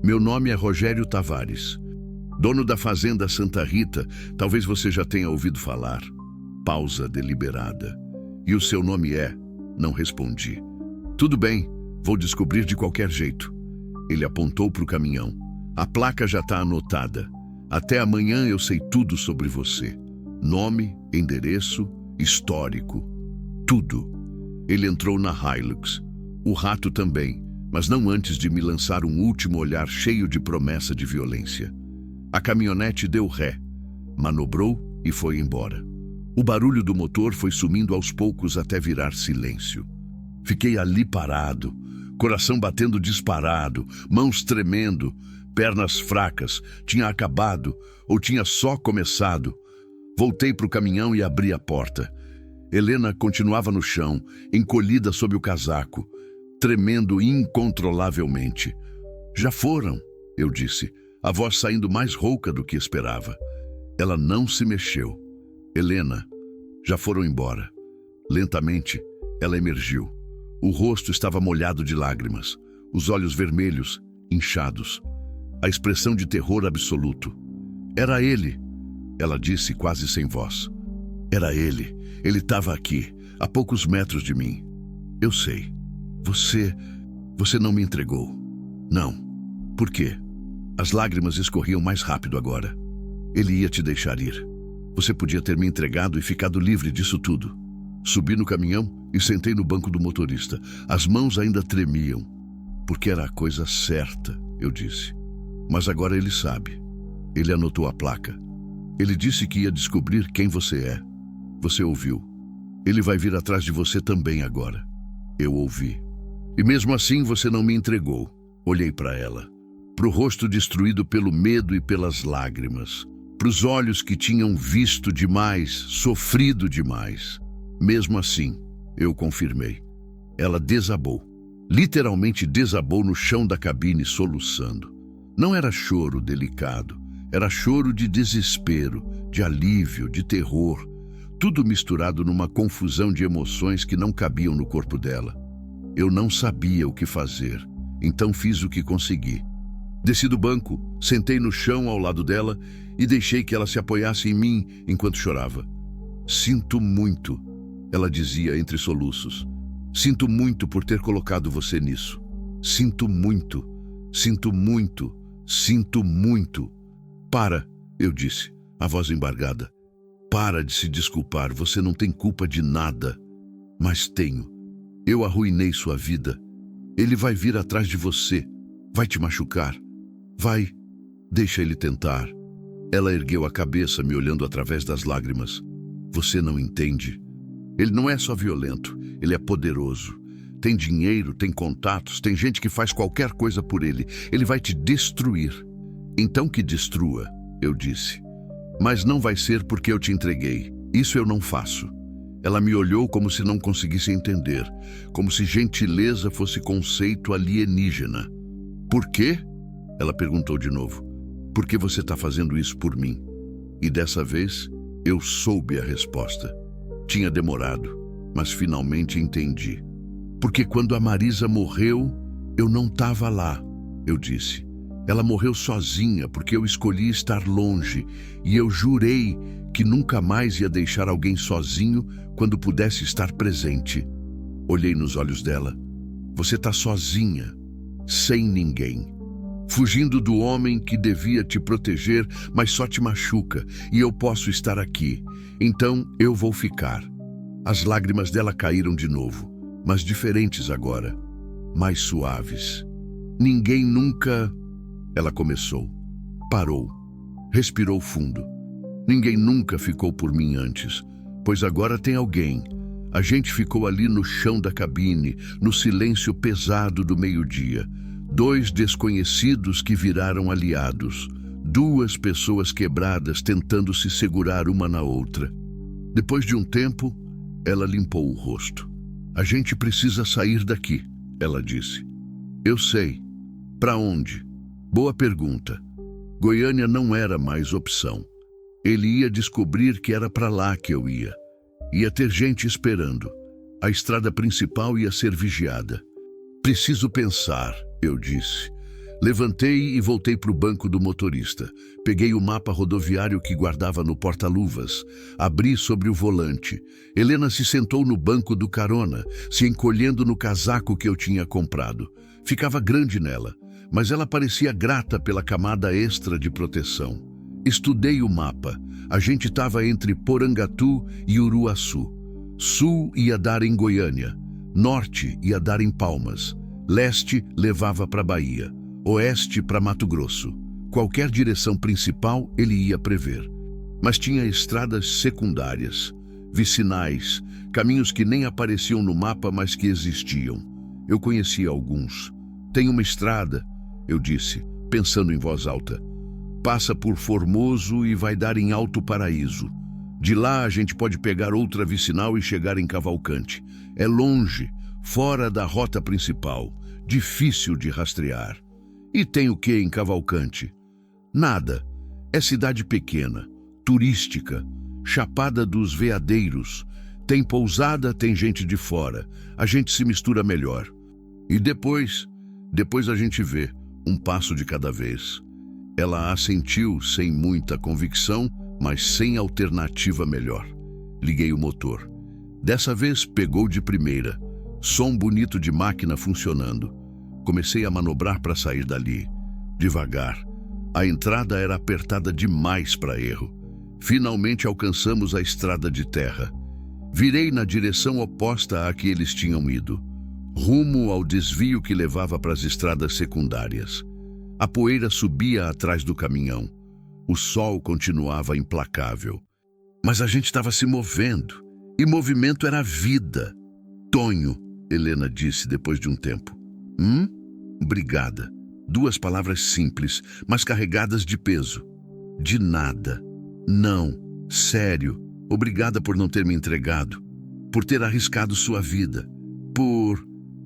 Meu nome é Rogério Tavares, dono da fazenda Santa Rita. Talvez você já tenha ouvido falar. Pausa deliberada. E o seu nome é? Não respondi. Tudo bem, vou descobrir de qualquer jeito. Ele apontou para o caminhão. A placa já está anotada. Até amanhã eu sei tudo sobre você. Nome, endereço, histórico. Tudo. Ele entrou na Hilux. O rato também, mas não antes de me lançar um último olhar cheio de promessa de violência. A caminhonete deu ré, manobrou e foi embora. O barulho do motor foi sumindo aos poucos até virar silêncio. Fiquei ali parado, coração batendo disparado, mãos tremendo, pernas fracas. Tinha acabado ou tinha só começado. Voltei para o caminhão e abri a porta. Helena continuava no chão, encolhida sob o casaco, tremendo incontrolavelmente. Já foram, eu disse, a voz saindo mais rouca do que esperava. Ela não se mexeu. Helena, já foram embora. Lentamente, ela emergiu. O rosto estava molhado de lágrimas, os olhos vermelhos, inchados. A expressão de terror absoluto. Era ele, ela disse quase sem voz. Era ele. Ele estava aqui, a poucos metros de mim. Eu sei. Você não me entregou. Não. Por quê? As lágrimas escorriam mais rápido agora. Ele ia te deixar ir. Você podia ter me entregado e ficado livre disso tudo. Subi no caminhão e sentei no banco do motorista. As mãos ainda tremiam. Porque era a coisa certa, eu disse. Mas agora ele sabe. Ele anotou a placa. Ele disse que ia descobrir quem você é. Você ouviu. Ele vai vir atrás de você também agora. Eu ouvi. E mesmo assim você não me entregou. Olhei para ela. Para o rosto destruído pelo medo e pelas lágrimas. Para os olhos que tinham visto demais, sofrido demais. Mesmo assim, eu confirmei. Ela desabou. Literalmente desabou no chão da cabine soluçando. Não era choro delicado. Era choro de desespero, de alívio, de terror. Tudo misturado numa confusão de emoções que não cabiam no corpo dela. Eu não sabia o que fazer, então fiz o que consegui. Desci do banco, sentei no chão ao lado dela e deixei que ela se apoiasse em mim enquanto chorava. Sinto muito, ela dizia entre soluços. Sinto muito por ter colocado você nisso. Sinto muito, sinto muito, sinto muito. Para, eu disse, a voz embargada. Para de se desculpar, você não tem culpa de nada. Mas tenho. Eu arruinei sua vida. Ele vai vir atrás de você. Vai te machucar. Vai. Deixa ele tentar. Ela ergueu a cabeça, me olhando através das lágrimas. Você não entende. Ele não é só violento, ele é poderoso. Tem dinheiro, tem contatos, tem gente que faz qualquer coisa por ele. Ele vai te destruir. Então que destrua, eu disse. Mas não vai ser porque eu te entreguei. Isso eu não faço. Ela me olhou como se não conseguisse entender, como se gentileza fosse conceito alienígena. Por quê? Ela perguntou de novo. Por que você está fazendo isso por mim? E dessa vez, eu soube a resposta. Tinha demorado, mas finalmente entendi. Porque quando a Marisa morreu, eu não estava lá, eu disse. Ela morreu sozinha porque eu escolhi estar longe e eu jurei que nunca mais ia deixar alguém sozinho quando pudesse estar presente. Olhei nos olhos dela. Você está sozinha, sem ninguém. Fugindo do homem que devia te proteger, mas só te machuca, e eu posso estar aqui. Então eu vou ficar. As lágrimas dela caíram de novo, mas diferentes agora, mais suaves. Ninguém nunca... Ela começou. Parou. Respirou fundo. Ninguém nunca ficou por mim antes, pois agora tem alguém. A gente ficou ali no chão da cabine, no silêncio pesado do meio-dia. 2 desconhecidos que viraram aliados. Duas pessoas quebradas tentando se segurar uma na outra. Depois de um tempo, ela limpou o rosto. A gente precisa sair daqui, ela disse. Eu sei. Para onde? Boa pergunta. Goiânia não era mais opção. Ele ia descobrir que era para lá que eu ia. Ia ter gente esperando. A estrada principal ia ser vigiada. Preciso pensar, eu disse. Levantei e voltei para o banco do motorista. Peguei o mapa rodoviário que guardava no porta-luvas. Abri sobre o volante. Helena se sentou no banco do carona, se encolhendo no casaco que eu tinha comprado. Ficava grande nela, mas ela parecia grata pela camada extra de proteção. Estudei o mapa. A gente estava entre Porangatu e Uruaçu. Sul ia dar em Goiânia. Norte ia dar em Palmas. Leste levava para Bahia. Oeste para Mato Grosso. Qualquer direção principal ele ia prever. Mas tinha estradas secundárias, vicinais, caminhos que nem apareciam no mapa, mas que existiam. Eu conhecia alguns. Tem uma estrada, eu disse, pensando em voz alta. Passa por Formoso e vai dar em Alto Paraíso. De lá a gente pode pegar outra vicinal e chegar em Cavalcante. É longe, fora da rota principal, difícil de rastrear. E tem o que em Cavalcante? Nada. É cidade pequena, turística, Chapada dos Veadeiros. Tem pousada, tem gente de fora. A gente se mistura melhor. E depois a gente vê, um passo de cada vez. Ela assentiu sem muita convicção, mas sem alternativa melhor. Liguei o motor. Dessa vez pegou de primeira. Som bonito de máquina funcionando. Comecei a manobrar para sair dali. Devagar. A entrada era apertada demais para erro. Finalmente alcançamos a estrada de terra. Virei na direção oposta à que eles tinham ido, rumo ao desvio que levava para as estradas secundárias. A poeira subia atrás do caminhão. O sol continuava implacável. Mas a gente estava se movendo. E movimento era vida. Tonho, Helena disse depois de um tempo. Obrigada. Duas palavras simples, mas carregadas de peso. De nada. Não. Sério. Obrigada por não ter me entregado. Por ter arriscado sua vida.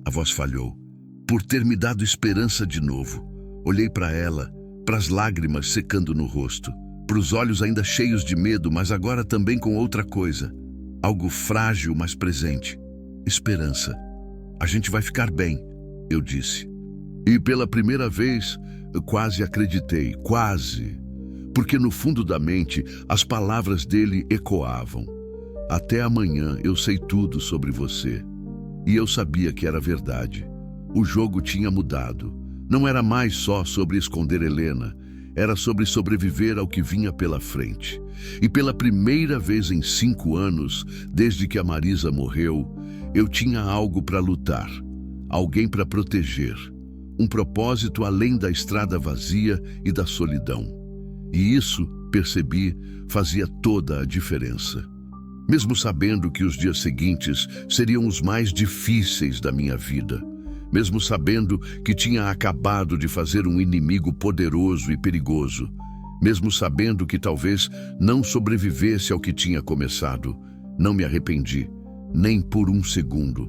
A voz falhou. Por ter me dado esperança de novo. Olhei para ela, para as lágrimas secando no rosto, para os olhos ainda cheios de medo, mas agora também com outra coisa. Algo frágil, mas presente. Esperança. A gente vai ficar bem, eu disse. E pela primeira vez, eu quase acreditei, quase. Porque no fundo da mente, as palavras dele ecoavam. Até amanhã eu sei tudo sobre você. E eu sabia que era verdade. O jogo tinha mudado. Não era mais só sobre esconder Helena. Era sobre sobreviver ao que vinha pela frente. E pela primeira vez em 5 anos, desde que a Marisa morreu, eu tinha algo para lutar. Alguém para proteger. Um propósito além da estrada vazia e da solidão. E isso, percebi, fazia toda a diferença. Mesmo sabendo que os dias seguintes seriam os mais difíceis da minha vida. Mesmo sabendo que tinha acabado de fazer um inimigo poderoso e perigoso. Mesmo sabendo que talvez não sobrevivesse ao que tinha começado. Não me arrependi, nem por um segundo.